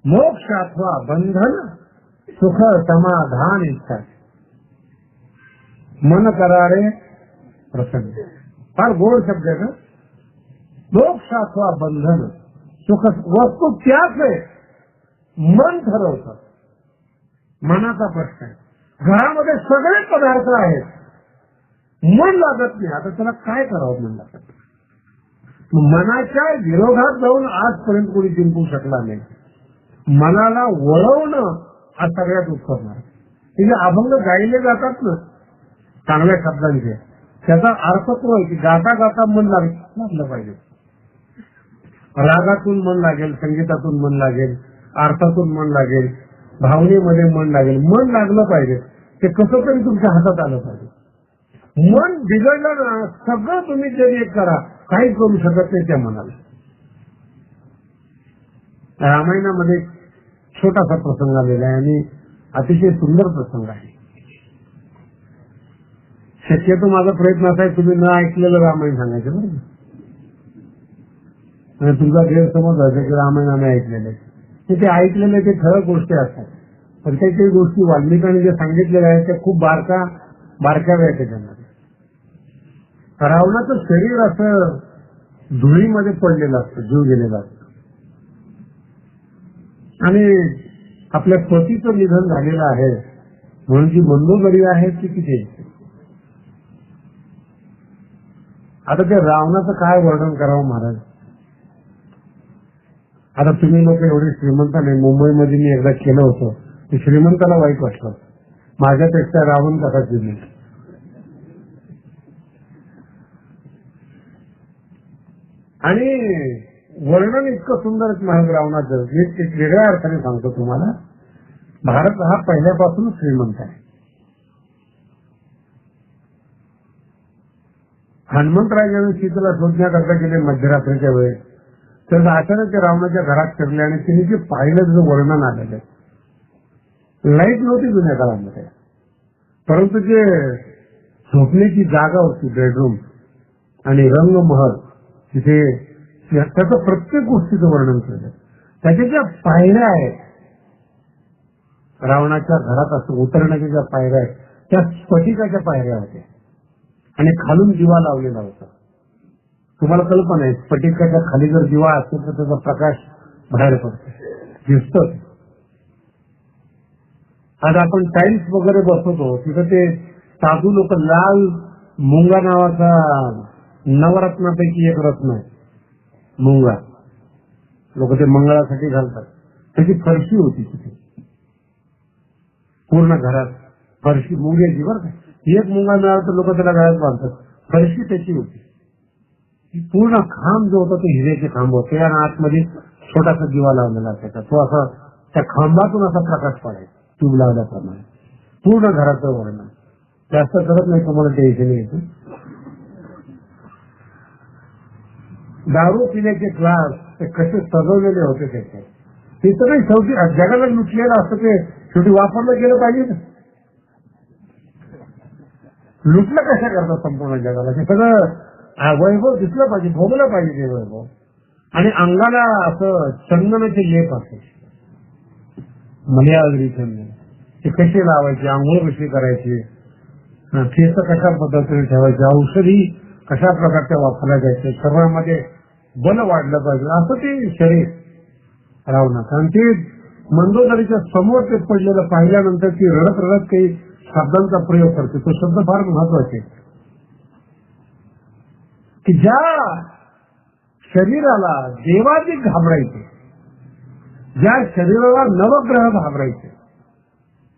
मोक्ष अथवा बंधन सुख समाधान इच्छा. मन करारे प्रसन्न, फार गोड शब्द आहे ना. मोक्ष अथवा बंधन सुख, वस्तू त्याच आहे, मन ठरवतं. मनाचा प्रश्न आहे. घरामध्ये सगळे पदार्थ आहेत, मन लागत नाही. आता त्याला काय करावं मन लागत. मनाच्या विरोधात जाऊन आजपर्यंत कोणी जिंकू शकला नाही. मनाला वळवणं हा सगळ्यात उत्तम आहे. हे जे अभंग गायले जातात ना चांगल्या शब्दांचे, त्याचा अर्थ तो आहे की गाता गाता मन लागलं पाहिजे. रागातून मन लागेल, संगीतातून मन लागेल, अर्थातून मन लागेल, भावनेमध्ये मन लागेल. मन लागलं पाहिजे. ते कसं तरी तुमच्या हातात आलं पाहिजे. मन बिघडलं ना, सगळं तुम्ही जरी एक करा, काहीच करू शकत नाही त्या मनाला. रामायणामध्ये छोटासा प्रसंग आलेला आहे आणि अतिशय सुंदर प्रसंग आहे. शक्यतो माझा प्रयत्न असा आहे तुम्ही न ऐकलेलं रामायण सांगायचं बरं. आणि तुमचा गैरसमज व्हायचा की रामायण आम्ही ऐकलेलं आहे. ते ऐकलेले ते ठळक गोष्टी असतात, पण काही काही गोष्टी वाल्मिकांनी जे सांगितलेल्या आहेत त्या खूप बारकाव्या आहेत. त्याच्यामध्ये रावणाचं शरीर असं धुळीमध्ये पडलेलं असतं, जीव गेलेला असतो. आणि आपल्या पतीचं निधन झालेलं आहे म्हणून जी मंदोदरी आहे ती किती. आता त्या रावणाचं काय वर्णन करावं महाराज. आता तुम्ही लोक एवढे श्रीमंत नाही. मुंबईमध्ये मी एकदा केलं होतं, ते श्रीमंताला वाईट वाटलं. माझ्यापेक्षा रावण कसा श्रीमंत. आणि वर्णन इतकं सुंदर महाराज रावणाचं. मी एक वेगळ्या अर्थाने सांगतो तुम्हाला. भारत हा पहिल्यापासून श्रीमंत आहे. हनुमंतराजांनी सीतेला शोधण्याकरता गेले मध्यरात्रीच्या वेळेस, तर अचानक ते रावणाच्या घरात शिरले आणि तिने जे पाहिलं त्याचं वर्णन आलेलं आहे. लाईट नव्हती जुन्या काळामध्ये, परंतु जे झोपण्याची जागा होती, बेडरूम आणि रंगमहल, तिथे त्याचं प्रत्येक गोष्टीचं वर्णन केलं. त्याच्या ज्या पायऱ्या आहेत, रावणाच्या घरात असं उतरण्याच्या ज्या पायऱ्या आहेत त्या स्फटिकाच्या पायऱ्या होत्या आणि खालून दिवा लावलेला होता. तुम्हाला कल्पना आहे, स्फटिकाच्या खाली जर दिवा असेल तर त्याचा प्रकाश बाहेर पडतो, दिसतो. आज आपण टाईल्स वगैरे बसवतो, तिथं ते साधू लोक लाल मुंगा नावाचा नवरत्नापैकी एक रत्न आहे, मुंगा, लोक ते मंगळासाठी घालतात. त्याची फरशी होती तिथे पूर्ण घरात. फरशी मुंग्याची बरं का. एक मुंगा मिळाला तर लोक त्याला गळ्यात बांधतात. फरशी त्याची होती. पूर्ण खांब जो होता तो हिऱ्याचे खांब होते आणि आतमध्ये छोटासा दिवा लावलेला असायचा. तो असा त्या खांबातून असा प्रकाश पडायचा ट्यूब लावल्याप्रमाणे. पूर्ण घराचं वर्णन जास्त करत नाही, तुम्हाला टेन्शन यायचं. दारू पिण्याचे ग्लास ते कसे सजवलेले होते त्याचे, ते सगळे शेवटी जगाला लुटलेलं असतं. ते शेवटी वापरलं गेलं पाहिजे ना. लुटलं कशा करतात संपूर्ण जगाला. ते सगळं वैभव दिसलं पाहिजे, भोगलं पाहिजे ते वैभव. आणि अंगाला असं चंदनाचे लेप असते, मलयाळी चंदन. ते कसे लावायचे, आंघोळ कशी करायची, केस कशा पद्धतीने ठेवायचे, औषधी कशा प्रकारच्या वापरल्या जायचे, शरीरामध्ये बल वाढलं पाहिजे, असं ते शरीर रावणाचं. आणि ते मंदोदरीच्या समोर ते पडलेलं पाहिल्यानंतर ती रडत रडत काही शब्दांचा प्रयोग करते. तो शब्द फार महत्वाचे, की ज्या शरीराला देवाधिक घाबरायचे, ज्या शरीराला नवग्रह घाबरायचे,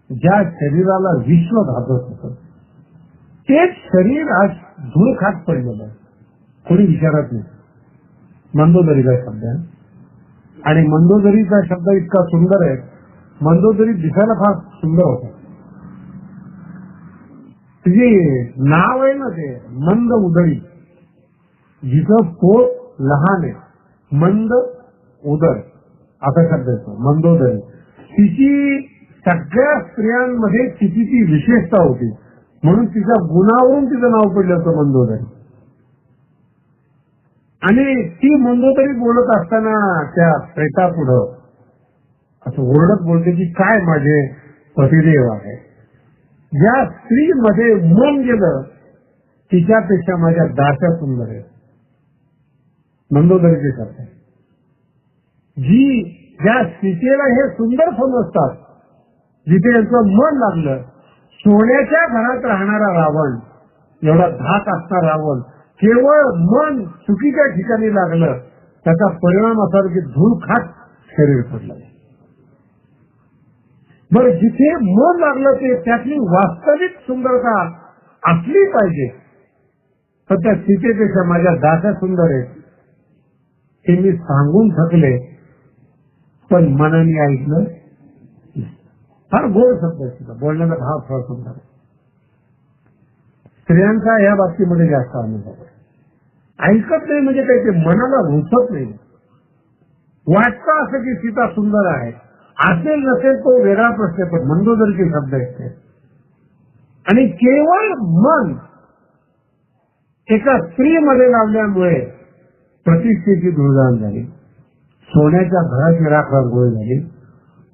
ज्या शरीराला विश्व घाबरत होतं, तेच शरीर आज धूळ खात पडलेलं आहे. कोणी विचारत नाही. मंदोदरीचा शब्द आहे आणि मंदोदरीचा शब्द इतका सुंदर आहे. मंदोदरी दिसायला फार सुंदर होता. तिचे नाव आहे ना ते मंद उदरी, जिचं पोट लहान आहे, मंद उदर असा शब्द येतो मंदोदरी. तिची सगळ्या स्त्रियांमध्ये तिची ती विशेषता होती, म्हणून तिच्या गुणावरून तिचं नाव पडलं होतं मंदोदरी. आणि ती मंदोदरी बोलत असताना त्या प्रेतापुढं असं ओरडत बोलते की काय माझे पतिदेव आहे. ज्या स्त्रीमध्ये मन गेलं तिच्यापेक्षा माझ्या दास्या सुंदर आहे. मंदोदरीचे शब्द आहे. ज्या स्त्रीला हे सुंदर समजतात, जिथे यांचं मन लागलं, सोन्याच्या घरात राहणारा रावण, एवढा धाक असणारा रावण, केवळ मन चुकीच्या ठिकाणी लागलं, त्याचा परिणाम असा की धूळ खात शरीर पडलं. बरं, जिथे मन लागलं ते त्यातली वास्तविक सुंदरता असली पाहिजे, तर त्या सीतेपेक्षा माझ्या दास्या सुंदर आहेत हे मी सांगून थकले, पण मनाने ऐकलं. फार गोड शब्द आहे, बोलण्याचा भाव फार सुंदर आहे. स्त्रियांचा या बाबतीमध्ये जास्त अनुभव आहे. ऐकत नाही म्हणजे काही, ते मनाला रुचत नाही. वाटतं असं की सीता सुंदर आहे, असेल नसेल तो वेगळा प्रश्न, पण मंदोदरीचे शब्द आहेत ते. आणि केवळ मन एका स्त्रीमध्ये लावल्यामुळे प्रतिष्ठेची धुळदाण झाली, सोन्याच्या घराची राख रांगोळी झाली.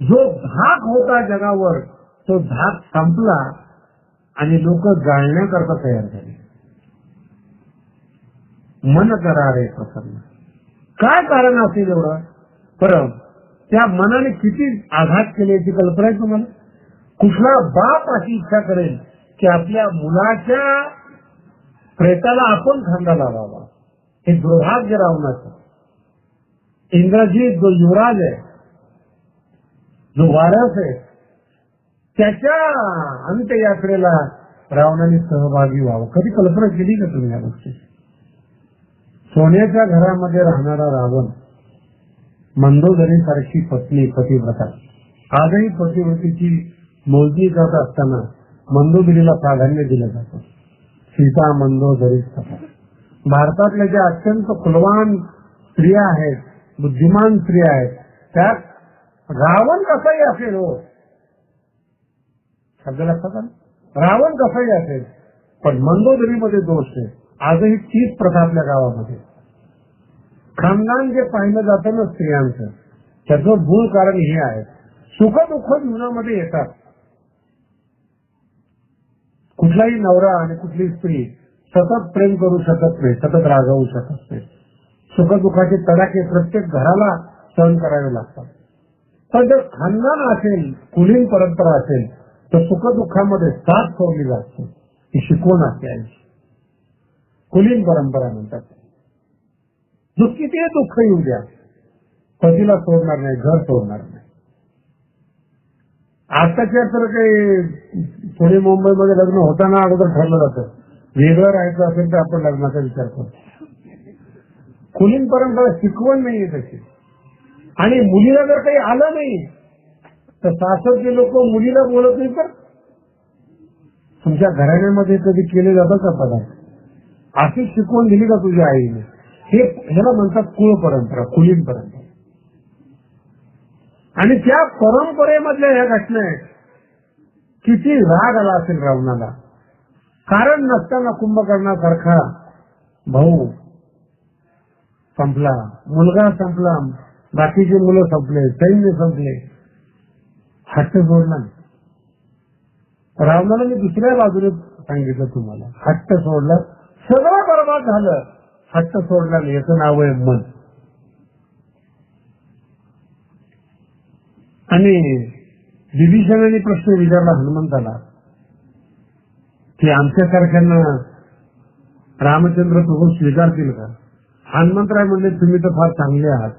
जो धाक होता जगावर तो धाक संपला आणि लोक जाळण्याकरता तयार झाले. मन करा रे प्रसन्न. काय कारण असेल एवढं? परम त्या मनाने किती आघात केल्याची कल्पना आहे तुम्हाला? कुठला बाप अशी इच्छा करेल की आपल्या मुलाच्या प्रेताला आपण खांदा लावावा? हे दुर्भाग्य रावणाचं. इंद्रजीत जो युवराज आहे, जो वारस आहे, त्याच्या अंत्ययात्रेला रावणाने सहभागी व्हावं. कधी कल्पना केली का तुम्ही या गोष्टी? सोन्याच्या घरामध्ये राहणारा रावण, मंदोदरी सारखी पत्नी, पतिव्रता. आजही पतिव्रतेची मोजणी करत असताना मंदोदरीला प्राधान्य दिलं जातं. सीता मंदोदरी कथा. भारतातल्या ज्या अत्यंत कुलवान स्त्रिया आहेत, बुद्धिमान स्त्रिया आहेत, त्यात रावण कसाही असेल, हो शब्द लक्षात आला, रावण कसाही असेल, पण मंदोदरीमध्ये दोष आहे. आजही तीच प्रथा आपल्या गावामध्ये. खानदान जे पाहिलं जातं ना स्त्रियांचं, त्याचं मूळ कारण हे आहे. सुख दुःख जीवनामध्ये येतात. कुठलाही नवरा आणि कुठली स्त्री सतत प्रेम करू शकत नाही, सतत रागवू शकत नाही. सुखदुःखाचे तडाखे प्रत्येक घराला सहन करावे लागतात. पण जर खानदान असेल, कुलीन परंपरा असेल, तर सुखदुःखामध्ये साथ सोडली जाते. ही शिकवण असते. कुलीन परंपरा म्हणतात. जो किती दुःख येऊ द्या, पतीला सोडणार नाही, घर सोडणार नाही. आताच्या तर काही पुणे मुंबईमध्ये लग्न होताना अगोदर ठरलं जातं, वेगळं राहायचं असेल तर आपण लग्नाचा विचार करतो. कुलीन परंपरा शिकवण नाहीये तशी. आणि मुलीला जर काही आलं नाही तर सासरचे लोक मुलीला बोलत नाही. तर तुमच्या घराण्यामध्ये कधी केले जातं का पदार्थ? अशी शिकवण दिली का तुझ्या आईने? ह्याला म्हणतात कुळ परंपरा, कुलीन परंपरा. आणि त्या परंपरेमधल्या ह्या घटना आहेत. किती राग आला असेल रावणाला. कारण नसताना कुंभकर्णासारखा भाऊ संपला, मुलगा संपला, बाकीचे मुलं संपले, सैन्य संपले, हट्ट सोडला. रावणाला मी दुसऱ्या बाजूने सांगितलं तुम्हाला, हट्ट सोडला, सगळं बरबाद झालं. हट्ट सोडला नाही, याचं नाव आहे मन. आणि विभीषणाने प्रश्न विचारला हनुमंताला की आमच्यासारख्यांना रामचंद्र प्रभू स्वीकारतील का? हनुमंतराय म्हणले तुम्ही तर फार चांगले आहात,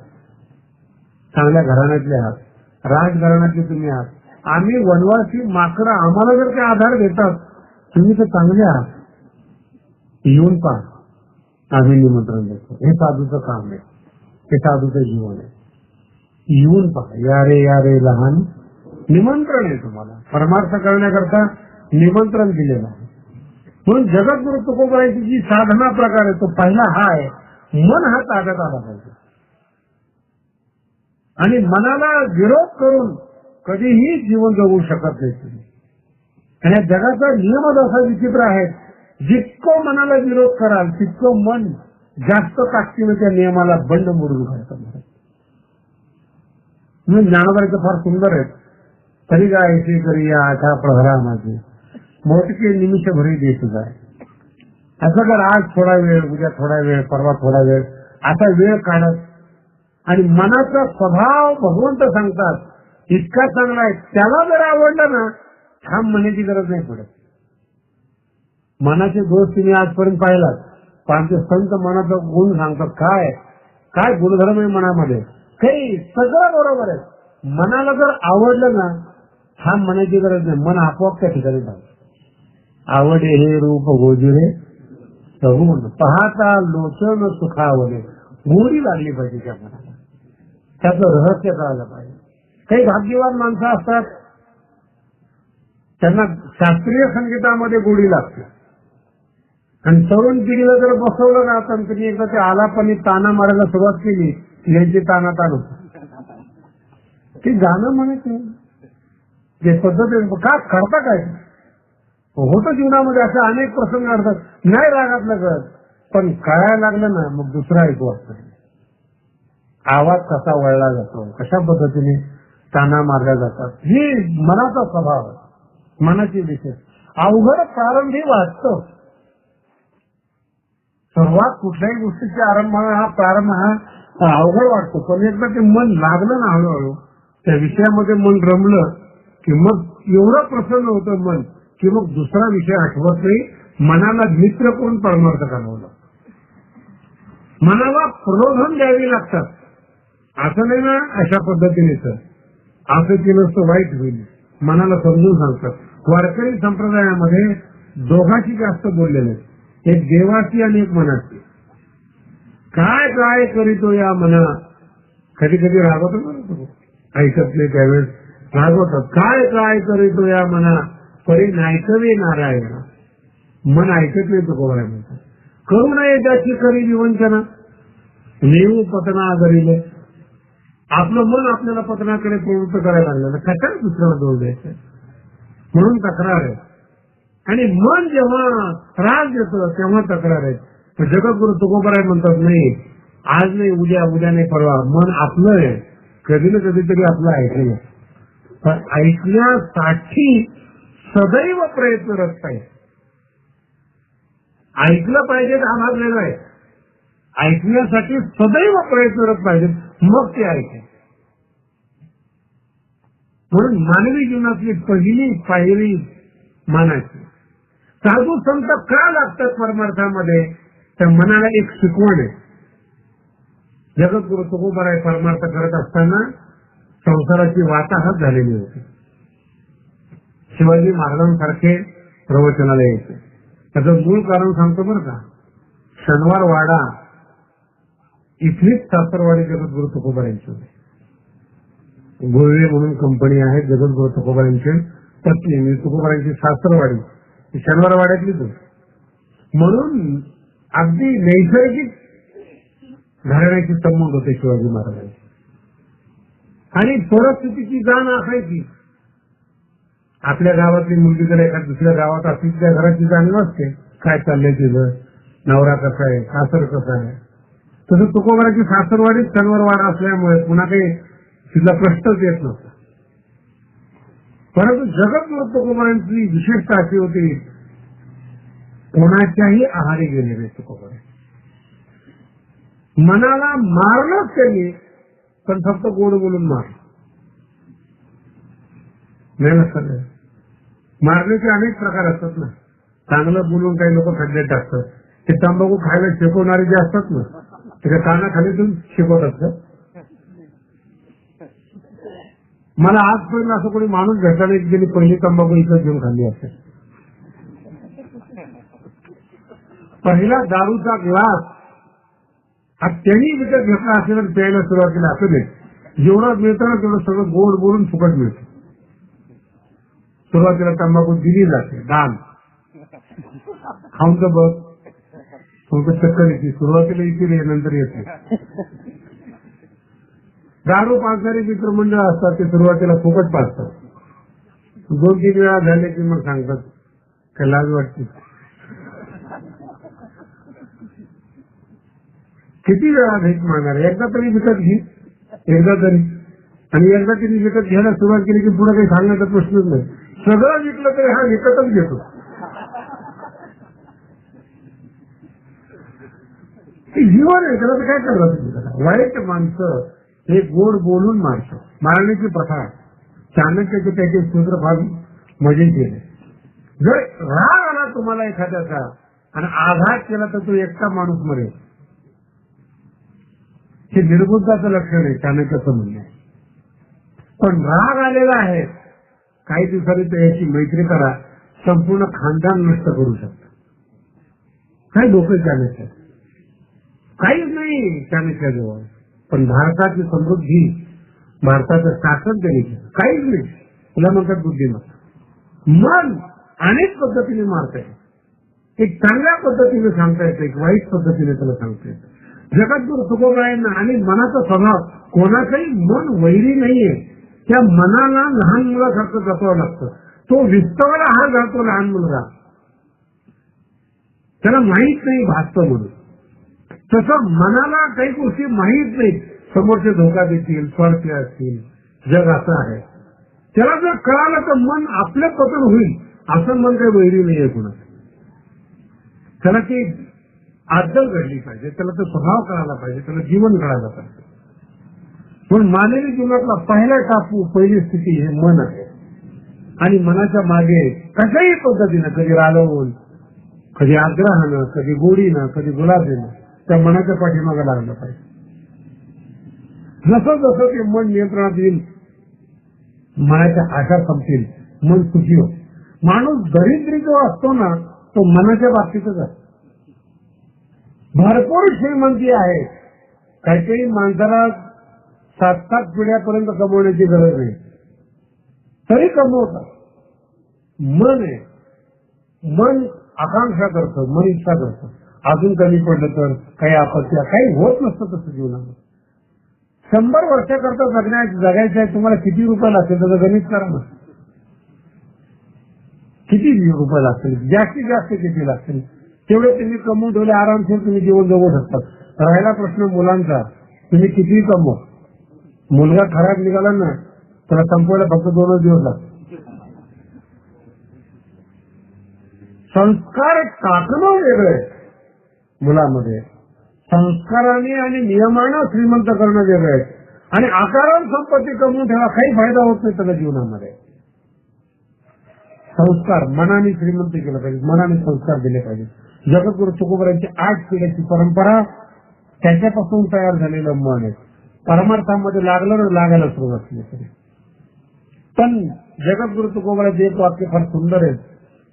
चांगल्या घराण्यातले आहात, राजघराण्यातले तुम्ही आहात, आम्ही वनवासी माकडं, आम्हाला जर काही आधार देतात, तुम्ही तर चांगले आहात, येऊन पहा, आम्ही निमंत्रण देतो. हे साधूचं काम आहे, हे साधूचं जीवन आहे. येऊन पहा, या रे लहान, निमंत्रण आहे तुम्हाला, परमार्थ करण्याकरता निमंत्रण दिलेलं आहे. म्हणून जगद्गुरु तुकोबारायांची जी साधना प्रकार आहे तो पहिला हा आहे, मन हा ताब्यात आला पाहिजे. आणि मनाला विरोध करून कधीही जीवन जगू शकत नाही तुम्ही. आणि या जगाचा नियमच असा विचित्र आहे, जितकं मनाला विरोध कराल तितकं मन जास्त ताकदीने त्या नियमाला बंड मोडून काढतात. म्हणून ज्ञानोबाचं फार सुंदर आहे. तरी काय ऐसे करिया आठा प्रहरा माझे, मोठके निमिष भरी देत जाय. असं कर, आज थोडा वेळ, उद्या थोडा वेळ, परवा थोडा वेळ, असा वेळ काढत. आणि मनाचा स्वभाव भगवंत सांगतात इतका चांगला आहे, त्याला जर आवडलं ना ठाम म्हणण्याची गरज नाही पडत. मनाचे दोष तुम्ही आजपर्यंत पाहिलात, पण ते संत मनाचा गुण सांगतात. काय काय गुणधर्म आहे मनामध्ये, काही सगळं बरोबर आहे. मनाला जर आवडलं ना ठाम म्हणायची गरज नाही, मन आपोआप त्या ठिकाणी जातं. आवडे हे रूप गोजिरे सगुण, पाहता लोचन सुखावले, गोडी लागली पाहिजे त्या मनाला, त्याचं रहस्य कळायला पाहिजे. काही भाग्यवान माणसं असतात, त्यांना शास्त्रीय संगीतामध्ये गोडी लागते. आणि तरुण पिढीला जर बसवलं ना तर त्यांनी एकदा ते आलापानी ताना मारायला सुरुवात केली, यांची ताना ताण ते गाणं म्हणायचं जे पद्धतीने का करता काय होतं जीवनामध्ये. असे अनेक प्रसंग घडतात, नाही रागातलं कळत, पण कळायला लागलं ना मग दुसरा ऐकू असतो. आवाज कसा वळला जातो, कशा पद्धतीने ताना मारल्या जातात, ही मनाचा स्वभाव आहे. मनाची विशेष अवघड प्रारंभी वाटतं. सुरुवात कुठल्याही गोष्टीची प्रारंभ हा अवघड वाटतो, पण एकदा ते मन लागलं ना हळूहळू त्या विषयामध्ये मन रमलं की मग एवढं प्रसन्न होतं मन की मग दुसरा विषय आठवत नाही. मनाला मित्र कोण परमार्थ घालवलं, मनाला प्रलोभन द्यावी लागतात. असं नाही ना अशा पद्धतीने तर असं केलं तर वाईट होईल, मनाला समजून सांगतात. वारकरी संप्रदायामध्ये दोघांशी जास्त बोललेले, एक देवाची आणि एक मनाची. काय काय करीतो या मना, कधी कधी रागवतो ना, ऐकत नाही त्यावेळेस रागवतात. काय काय करीतो या मना, परी नायकवे नारायण. मन ऐकत नाही तो कोवळा म्हणतात. करू नये त्याची करी विवंचना, नेऊ पतना करीले. आपलं मन आपल्याला पतनाकडे प्रवृत्त करायला लागलं, कशाला दुसऱ्याला दोष द्यायचं, म्हणून तक्रार आहे. आणि मन जेव्हा त्रास देतं तेव्हा तक्रार आहे. जगद्गुरु तुकोबाराय म्हणतात नाही आज नाही उद्या, उद्या नाही परवा, मन आपलं आहे, कधी ना कधीतरी आपलं ऐकलं. पण ऐकण्यासाठी सदैव प्रयत्नरत पाहिजे. ऐकलं पाहिजे हा भाग वेगळा आहे, ऐकण्यासाठी सदैव प्रयत्नरत पाहिजे, मग ते ऐकेल. म्हणून मानवी जीवनातली पहिली पायरी मानाची. साधू संत का लागतात परमार्थामध्ये, त्या मनाला एक शिकवण आहे. जगद्गुरु तुकोबाराय परमार्थ करत असताना संसाराची वाताहत झालेली होती. शिवाजी महाराजांसारखे प्रवचनाला यायचे. त्याचं मूळ कारण सांगतो बरं का. शनिवार वाडा इथलीच सासरवाडी जगद्गुरु तुकोबारायांची होती. गोळवे म्हणून कंपनी आहे जगद्गुरु तुकोबारायांची पत्नी, तुकोबारायांची सासरवाडी शनिवार वाड्यातलीच होती. म्हणून अगदी नैसर्गिक घराण्याची संबंध होते शिवाजी महाराजांचे. आणि परिस्थितीची जाण असायची. आपल्या गावातली मुलगी जर एका दुसऱ्या गावात असली त्या घराची जाण नसते, काय चाललंय तिथं, नवरा कसा आहे, सासर कसं आहे. तसं तुकोबाराची सासरवाडीत शनिवार वाडा असल्यामुळे पुन्हा काही तिला प्रश्नच येत नव्हता. परंतु जगद्गुरु तुकोबारांची विशेषता अशी होती, कोणाच्याही आहारी गेले रे तुकोबाराय. मनाला मारलंच त्यांनी, पण फक्त गोड बोलून मारलं नाही. लक्षात मारण्याचे अनेक प्रकार असतात ना. चांगलं बोलून काही लोक खड्ड्यात टाकतात. ते तंबाखू खायला शिकवणारे जे असतात ना, त्याच्या कानाखालीतून शिकवत असतात. मला आजपर्यंत असं कोणी माणूस भेटला नाही की त्यांनी पहिली तंबाखू इकडे घेऊन खाल्ली असेल. पहिला दारूचा ग्लास हा त्यांनी विकत घेतला असेल आणि प्यायला सुरुवातीला असं नाही. जेवढं मिळतं ना तेवढं सगळं गोड बोलून फुकट मिळतं. सुरुवातीला तंबाखू दिली जाते दान, खाऊन तर बघ थोडं चक्कर येते. सुरुवातीला येते नंतर येते. दारू पाजणारे मित्रमंडळ असतात ते सुरुवातीला फुकट पाजतात. 2-3 वेळा झाले की मग सांगतात काय लाज वाटते. किती वेळा भेट मागणार, एकदा तरी विकत घे, एकदा तरी. आणि एकदा तिने विकत घ्यायला सुरुवात केली की पुढे काही सांगण्याचा प्रश्नच नाही. सगळं विकलं तरी हा विकतच घेतो. जीवन आहे, त्याला तर काय करतात. वाईट माणसं हे गोड बोलून मारतो. मारण्याची प्रथा चाणक्याचे त्याचे सूत्र फार मजेशीर आहे. जर राग आला तुम्हाला एखाद्याचा आणि आघात केला तर तो एकटा माणूस मरेल. हे निर्बुद्धाचं लक्षण आहे चाणक्याचं म्हणणं आहे. पण राग आलेला आहे, काही दिवसांनी त्याची मैत्री करा, संपूर्ण खानदान नष्ट करू शकता. काय लोक चाणक्य काहीच नाही चाणक्याजवळ. पण भारताची समृद्धी, भारताचं शासन त्यांनी केलं, काहीच नाही. तुला म्हणतात बुद्धिमत्ता. मन अनेक पद्धतीने मारता येते. एक चांगल्या पद्धतीने सांगता येतं, एक वाईट पद्धतीने त्याला सांगता येतं. जगद्गुरु तुकोबारायांना आणि मनाचा स्वभाव, कोणाचंही मन वैरी नाहीये. त्या मनाला लहान मुलासारखं जपावं लागतं. तो विस्तवाला हार घालतो लहान मुलगा, त्याला माहीत नाही भासतं म्हणून. तसं मनाला काही गोष्टी माहीत नाही, समोरचे धोका देतील, स्वार्थ असतील, जग असं आहे. त्याला जर कळालं तर मन आपलं पतन होईल. असं मन काही वैरी नाहीये कुणाचं. त्याला ती आदल घडली पाहिजे, त्याला तो स्वभाव कळायला पाहिजे, त्याला जीवन कळायला पाहिजे. पण मानवी जीवनातला पहिला टापू, पहिली स्थिती हे मन आहे. आणि मनाच्या मागे कशाही पद्धतीनं, कधी रालवून, कधी आग्रहानं, कधी गोडीनं, कधी गुलाबीनं त्या मनाच्या पाठीमागे लागलं पाहिजे. जसं जसं ते मन नियंत्रणात येईल, मनाच्या आशा संपतील, मन सुखी हो. माणूस दरिद्री जो असतो ना, तो मनाच्या बाबतीतच असतो. भरपूर श्रीमंती आहे, काही काही माणसाला 7-7 पिढ्यापर्यंत कमवण्याची गरज नाही, तरी कमवतात. मन आहे, मन आकांक्षा करतं, मन इच्छा करतं. अजून कमी पडलं तर काही आपत्ती, काही होत नसतं तसं जीवनामध्ये. 100 वर्षाकरता जगायचं आहे, तुम्हाला किती रुपये लागतील त्याचं गणित करा ना. किती रुपये लागतील, जास्तीत जास्त किती लागतील तेवढे तुम्ही कमवून ठेवले, आरामशीर तुम्ही जीवन जगू शकतात. राहिला प्रश्न मुलांचा, तुम्ही किती कमवा, मुलगा खराब निघाला ना त्याला संपवायला फक्त 2 दिवस लागतात. संस्कार टाकणं वेगळं मुलामध्ये, संस्काराने आणि नियमानं श्रीमंत करणं वेगळं आहे. आणि आकारान संपत्ती कमवून ठेवा, काही फायदा होत नाही त्याला जीवनामध्ये. संस्कार मनाने श्रीमंत केलं पाहिजे, मनाने संस्कार दिले पाहिजे. जगद्गुरु तुकोबारायांची 8 पिढ्याची परंपरा, त्याच्यापासून तयार झालेलं मन आहे. परमार्थामध्ये लागलं ना, लागायला सुरुवात केली. पण जगद्गुरु तुकोबारायांचे एक वाक्य फार सुंदर आहे.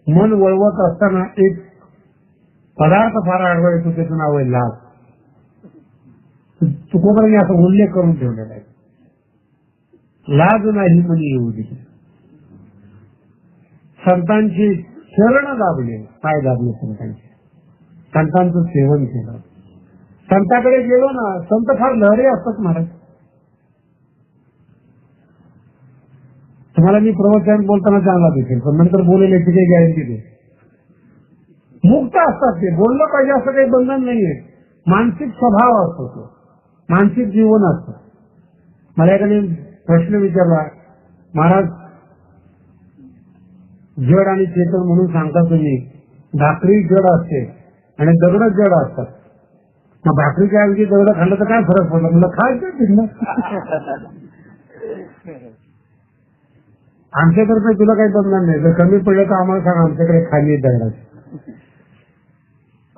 मन वळवत असताना एक पदार्थ फार आडवा येतो, त्याचं नाव आहे लाज. तुकोबारांनी असा उल्लेख करून ठेवलेला आहे, लाज नाही म्हणे येऊ दे. संतांची शरण दाबले, पाय दाबले संतांचे, संतांचं सेवन केलं. संतांकडे गेलो ना, संत फार लहरी असतात महाराज. तुम्हाला मी प्रवचन बोलताना चांगला दिसेल, पण नंतर बोलेल याची काही गॅरंटी नाही. मुक्त असतात ते, बोललं पाहिजे असं काही बंधन नाहीये. मानसिक स्वभाव असतो तो, मानसिक जीवन असतं. मला एखाद्याने प्रश्न विचारला, महाराज जड आणि चेतन म्हणून सांगता तुम्ही, भाकरी जड असते आणि दगड जड असतात, मग भाकरीच्या ऐवजी दगड खाल्लं तर काय फरक पडला? मला खायचं आमच्यातर्फे तुला काही बंधन नाही. जर कमी पडलं तर आम्हाला सांग, आमच्याकडे खाली दगडाची.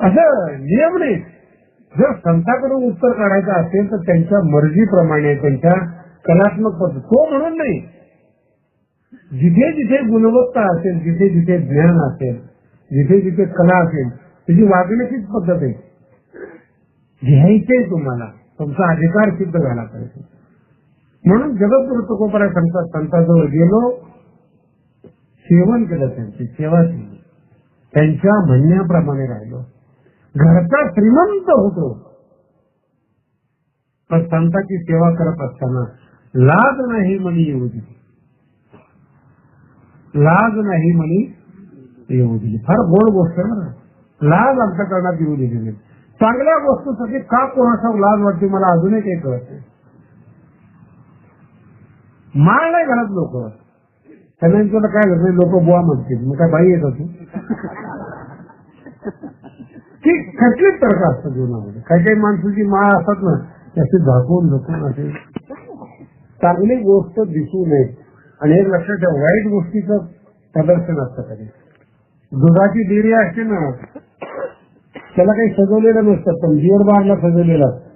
असं नियम नाही. जर संताकडून उत्तर काढायचं असेल तर त्यांच्या मर्जीप्रमाणे, त्यांच्या कलात्मक पद्धत, तो म्हणून नाही, जिथे जिथे गुणवत्ता असेल, जिथे जिथे ज्ञान असेल, जिथे जिथे कला असेल, त्याची वागण्याचीच पद्धत आहे. घ्यायचंय तुम्हाला, तुमचा अधिकार सिद्ध झाला पाहिजे. म्हणून जगद्गुरु तुकोबाराय सांगतात, संतांजवळ गेलो, सेवन केलं, त्यांची सेवा केली, त्यांच्या म्हणण्याप्रमाणे राहिलो, घरचा श्रीमंत होतो, पण संतांची सेवा करत असताना लाज नाही म्हणी येऊ दिली, लाज नाही म्हणी येऊ दिली. फार गोड गोष्ट आहे ना, लाज अंतःकरणात येऊ दिली नाही. चांगल्या गोष्टीसाठी का कोणाचा लाज वाटते मला अजूनही काही कळत नाही. माळ नाही घालत लोक, त्यांना तुला काय करत, लोक बुवा म्हणतील, मग काय बाई येत होती की कसलीच तर्क असतं जीवनामध्ये. काही काही माणसाची माळ असतात ना, त्याची झाकून झोपून असे चांगली गोष्ट दिसू नये. आणि एक लक्षात ठेवा, वाईट गोष्टीचं प्रदर्शन असतं कधी. दुधाची डेअरी असते ना, त्याला काही सजवलेलं नसतं, पण बिअर बारला सजवलेलं असतं.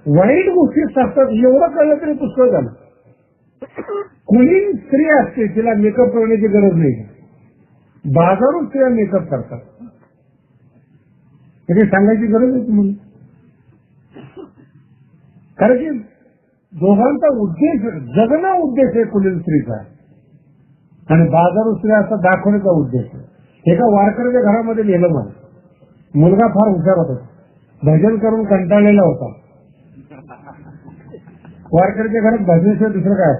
वाईट गोष्टी असतात एवढं कळलं तरी पुष्कळ झालं. कुणी स्त्री असते, तिला मेकअप करण्याची गरज नाही, बाजारून स्त्रिया मेकअप करतात, हे सांगायची गरज आहे तुम्हाला. कारण की दोघांचा उद्देश, जगणं उद्देश आहे कुलीन स्त्रीचा, आणि बाजारू स्त्रिया असा दाखवण्याचा उद्देश आहे. एका वारकऱ्याच्या घरामध्ये गेलं मला, मुलगा फार हुशार होता, भजन करून कंटाळलेला होता. वारकऱ्याच्या घरात भजनाशिवाय दुसरं काय,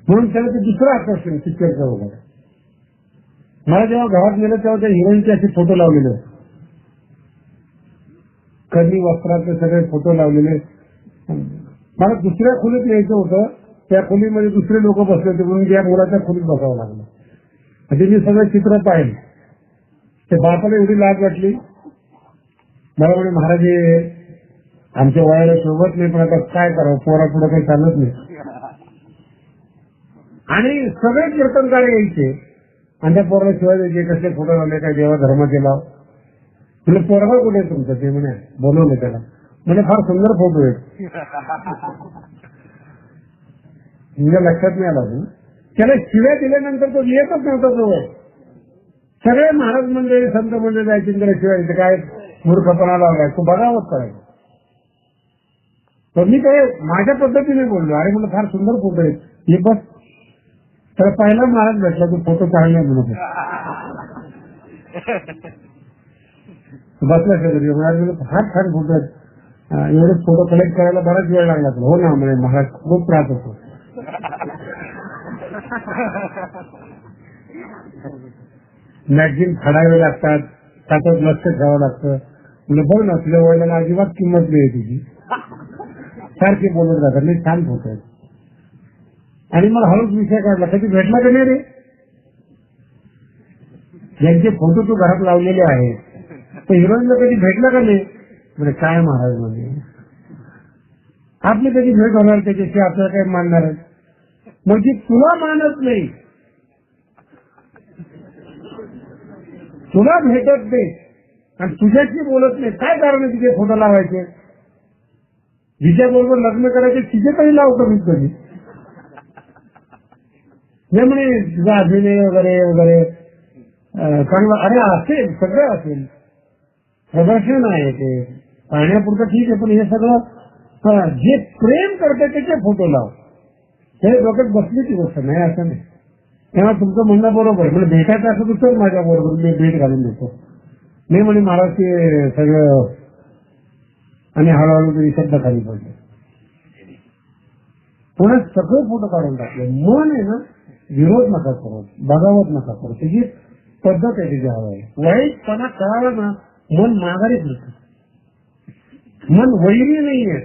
म्हणून त्याला ते दुसरं आकर्षण पिक्चरचं वगैरे. मला जेव्हा घरात नेलं तेव्हा त्या हिरोईनचे असे फोटो लावलेले, कधी वस्त्राचे सगळे फोटो लावलेले. मला दुसऱ्या खोलीत न्यायचं होतं, त्या खोलीमध्ये दुसरे लोक बसले होते, म्हणून त्या मुलाच्या खोलीत बसावं लागलं. म्हणजे मी सगळं चित्र पाहिलं, ते बापाला एवढी लाज वाटली. मला म्हणे, महाराज आमच्या वयाला सोबत नाही, पण आता काय करावं, पोरा पुढं काही चालत नाही. आणि सगळे कीर्तनकार यायचे आणि त्या पोराला शिवाय द्यायचे, कसले फोटो लावले, काय देवा धर्माचे लाव. म्हणजे पोरगा कुठे आहे तुमचं, ते म्हणे बोलवलं त्याला, म्हणजे फार सुंदर फोटो आहेत. म्हणजे लक्षात नाही आला, त्याला शिव्या दिल्यानंतर तो येतच नव्हता जवळ. सगळे महाराज मंडळी, संत मंडळी जायचे, त्याला शिवाय द्यायचे, काय मूर्खपणा लावलाय, तो बघावंच करायचा. तर मी काय माझ्या पद्धतीने बोललो, अरे मला फार सुंदर फोटो आहेत, हे बस. तर पहिला महाराज भेटला, तो फोटो चांगला म्हणत बसला शेजारी. महाराज फार छान फोटो आहेत, एवढे फोटो कलेक्ट करायला बराच वेळ लागला. हो ना, म्हणजे महाराज खूप त्रास होतो. मॅगझिन फाडावे लागतात, त्याच्यात लक्ष ठेवावं लागतं. म्हणजे बघ ना, तुझ्या वडिलांना अजिबात किंमत नाही तुझी, सारखे बोलत जातात, नाही छान फोटो आहेत. आणि मला हळूच विषय काढला, कधी भेटला का नाही रे, ज्यांचे फोटो तू घरात लावलेले आहे, तर हिरोईनला कधी भेटला का नाही. म्हणजे काय महाराज, म्हणजे आपली कधी भेट होणार त्याच्याशी, आपल्याला काय मानणार आहे. म्हणजे तुला मानत नाही, तुला भेटत नाही आणि तुझ्याशी बोलत नाही, काय कारण आहे तिचे फोटो लावायचे. जिच्या बरोबर लग्न करायचे तिचे काही लाव कमीत कमी. म्हणजे तुझा अभिनय वगैरे वगैरे चांगला, अरे असेल, सगळं असेल, प्रदर्शन आहे ते पाहण्यापुरतं ठीक आहे, पण हे सगळं जे प्रेम करते त्याचे फोटो लाव. हे डोक्यात बसलीची गोष्ट नाही, असं नाही. तेव्हा तुमचं म्हणणं बरोबर, म्हणजे भेटायचं असं तर माझ्या बरोबर मी भेट घालून देतो. मी म्हणे महाराज ते सगळं, आणि हळूहळू तरी शब्द खाली पडले. पुन्हा सगळे फोटो काढून टाकले. मन आहे ना, विरोध नका करू, बगावत नका करू, त्याची पद्धत आहे त्याची हवी. वाईटपणा कळाला ना, मन माघारीच नसतं. मन वैरी नाहीये,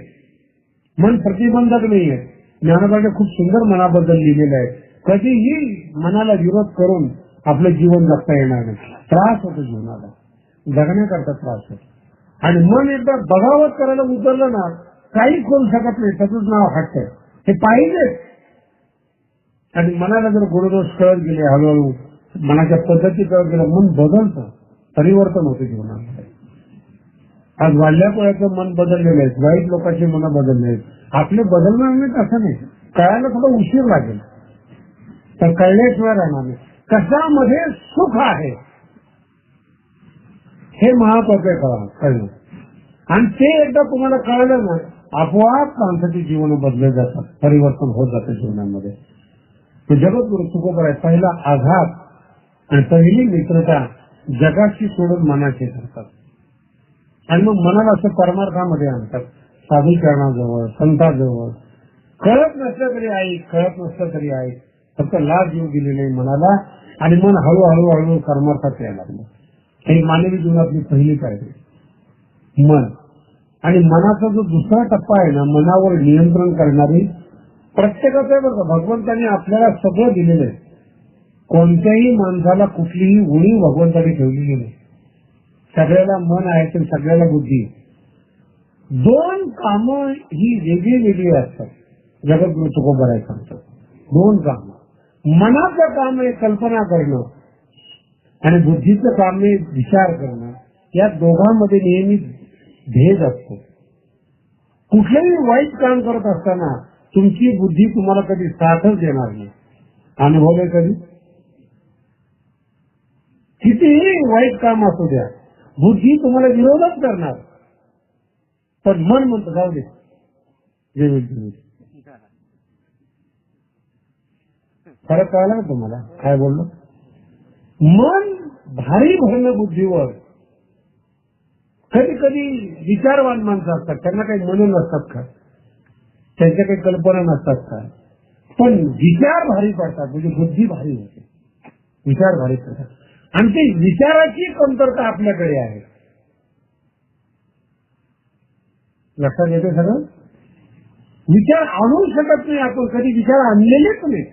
मन प्रतिबंधक नाहीये. ज्ञानोबाने खूप सुंदर मनाबद्दल लिहिलेलं आहे. कधीही मनाला विरोध करून आपलं जीवन जगता येणार नाही. त्रास होतो जीवनाला, जगण्याकरता त्रास होतो. आणि मन एकदा बगावत करायला उतरलं ना, काही करू शकत नाही. त्याचंच नाव हट्ट आहे. हे पाहिजे, आणि मनाला जर गुणदोष कळत गेले, हळूहळू मनाच्या पद्धती कळत गेल्या, मन बदलतं, परिवर्तन होते जीवनामध्ये. आज वाढल्यापोळ्याचं मन बदललेलं आहे, वाईट लोकांची मनं बदलले आहेत. आपले बदलणार नाहीत असं नाही, कळायला थोडा उशीर लागेल, तर कळल्याशिवाय राहणार नाही. कशामध्ये सुख आहे हे महत्वाचं कळलं, आणि ते एकदा तुम्हाला कळलं ना, आपोआप माणसाची जीवन बदलले जातात, परिवर्तन होत जातं जीवनामध्ये. जगद्गुरु तुकोबराय पहिला आघात आणि पहिली मित्रता जगाशी सोडून मनाची करतात, आणि मग मनाला असं परमार्थामध्ये आणतात, साधुचरणाजवळ, संताजवळ. कळत नसलं तरी ऐक, कळत नसलं तरी ऐक, फक्त लाज येऊ दिली नाही मनाला, आणि मन हळूहळू हळूहळू परमार्थात यायला लागलं. ही मानवी जीवनातली पहिली पायरी मन. आणि मनाचा जो दुसरा टप्पा आहे ना, मनावर नियंत्रण करणारी प्रत्येकाचं आहे बरं का. भगवंतांनी आपल्याला सगळं दिलेलं आहे, कोणत्याही माणसाला कुठलीही उणीव भगवंतांनी ठेवलेली नाही. सगळ्याला मन आहे तर सगळ्याला बुद्धी. दोन कामं ही वेगळी वेगळी असतात, जगद्गुरु तुकोबराय सांगतात. दोन कामं, मनाचं काम आहे कल्पना करणं, आणि बुद्धीचं काम आहे विचार करणं. या दोघांमध्ये नेहमी भेद असतो. कुठलंही वाईट काम करत असताना तुमची बुद्धी तुम्हाला कधी साथच देणार नाही. अनुभव आहे कधी? कितीही वाईट काम असू द्या, बुद्धी तुम्हाला विरोधच करणार, पण मन म्हणतं जाऊ दे, जे होईल. फरक कळला ना तुम्हाला काय बोललो? मन भारी भरणं बुद्धीवर. कधी कधी विचारवान माणसं असतात, त्यांना काही मन नसतात का, त्यांच्या काही कल्पना नसतात का, पण विचार भारी पडतात, म्हणजे बुद्धी भारी होते, विचार भारी पडतात. आणि ते विचाराची कमतरता आपल्याकडे आहे. लक्षात येते सगळं? विचार आणू शकत नाही आपण, कधी विचार आणलेलेच नाही,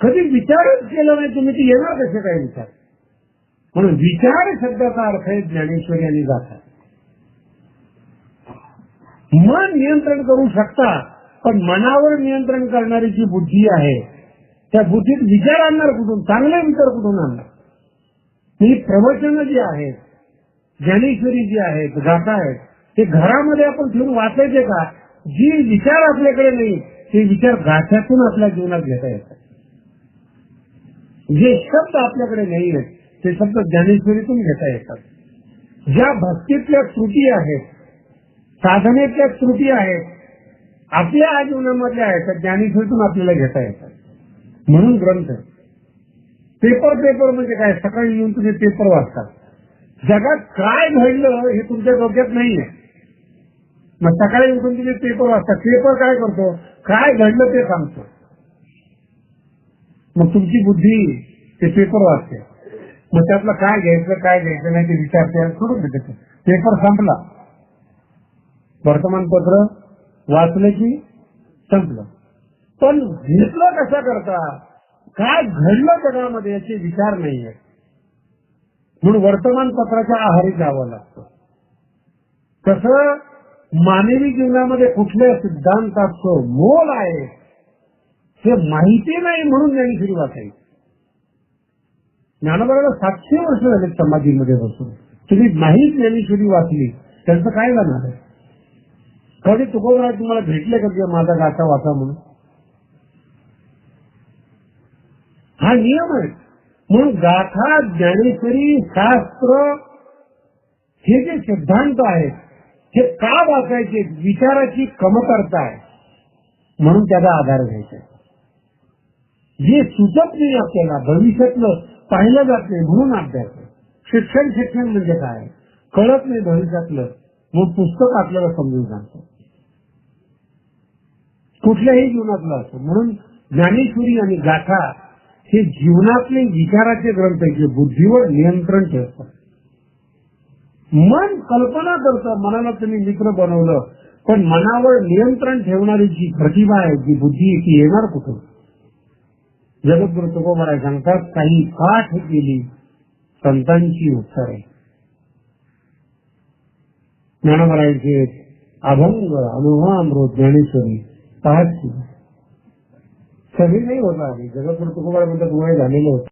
कधी विचारच केला नाही तुम्ही, ते येणार कसे काय विचार? म्हणून विचार शब्दाचा अर्थ आहे ज्ञानेश्वरी आणि गाथा. मन नियंत्रण करू शकता, पण मनावर नियंत्रण करणारी जी बुद्धी आहे, त्या बुद्धीत विचार आणणार कुठून? चांगले विचार कुठून आणणार? ही प्रवचनं जी आहेत, ज्ञानेश्वरी जी आहेत, गाथा आहेत, ते घरामध्ये आपण ठेवून वाचायचे का? जी विचार आपल्याकडे नाही, ते विचार गाथ्यातून आपल्या जीवनात घेता येतात. जे शब्द आपल्याकडे नाही आहेत, ते शब्द ज्ञानेश्वरीतून घेता येतात. ज्या भक्तीतल्या त्रुटी आहेत, साधनेतल्या त्रुटी आहेत, आपल्या जीवनामधल्या आहेत, त्या ज्ञानेश्वरीतून आपल्याला घेता येतात. म्हणून ग्रंथ पेपर म्हणजे काय? सकाळी येऊन तुम्ही पेपर वाचता, जगात काय घडलं हे तुमच्या डोक्यात नाहीये, मग सकाळी उठून तुम्ही पेपर वाचता. पेपर काय करतो? काय घडलं ते सांगतो. मग तुमची बुद्धी ते पेपर वाचते, मग त्यातलं काय घ्यायचं नाही ते विचारते, सोडून देते. पेपर संपला, वर्तमानपत्र वाचलं की संपलं. पण घेतलं कशा करता? काय घडलं जगामध्ये याचे विचार नाहीये, म्हणून वर्तमानपत्राच्या आहारी जावं लागतं. तसं मानवी जीवनामध्ये कुठल्या सिद्धांताचं मोल आहे हे माहिती नाही, म्हणून ज्ञानेश्वरी वाचायची. ज्ञानोबाला 700 वर्ष झाले समाधीमध्ये बसून, तुम्ही नाही ज्ञानेश्वरी वाचली त्यांचं काय जाणार आहे? कधी तुकोबराय तुम्हाला भेटले का किंवा माझा गाथा वाचा म्हणून? हा नियम आहे. म्हणून गाथा, ज्ञानेश्वरी, शास्त्र हे जे सिद्धांत आहेत हे का वाचायचे? विचाराची कमतरता आहे म्हणून त्याचा आधार घ्यायचा. जे सुचत नाही आपल्याला, भविष्यातलं पाहिलं जात नाही म्हणून अभ्यास. शिक्षण म्हणजे काय कळत नाही भविष्यातलं, मग पुस्तक आपल्याला समजून सांगतो, कुठल्याही जीवनातलं असो. म्हणून ज्ञानेश्वरी आणि गाथा हे जीवनातले विचाराचे ग्रंथ आहेत, जे बुद्धीवर नियंत्रण ठेवतात. मन कल्पना करतं, मनाला तुम्ही मित्र बनवलं, पण मनावर नियंत्रण ठेवणारी जी प्रतिभा आहे, जी बुद्धी ती येणार कुठून? जगद्गुरु तुकोबराय सांगतात, काही काठ केली संतांची उत्तरे. ज्ञानोबरायांचे अभंग, अनुभवामृत, ज्ञानेश्वरी 5. सगळी नाही होत आली. जगद्गुरु तुकोबा म्हणतात वय झालेलं होतं.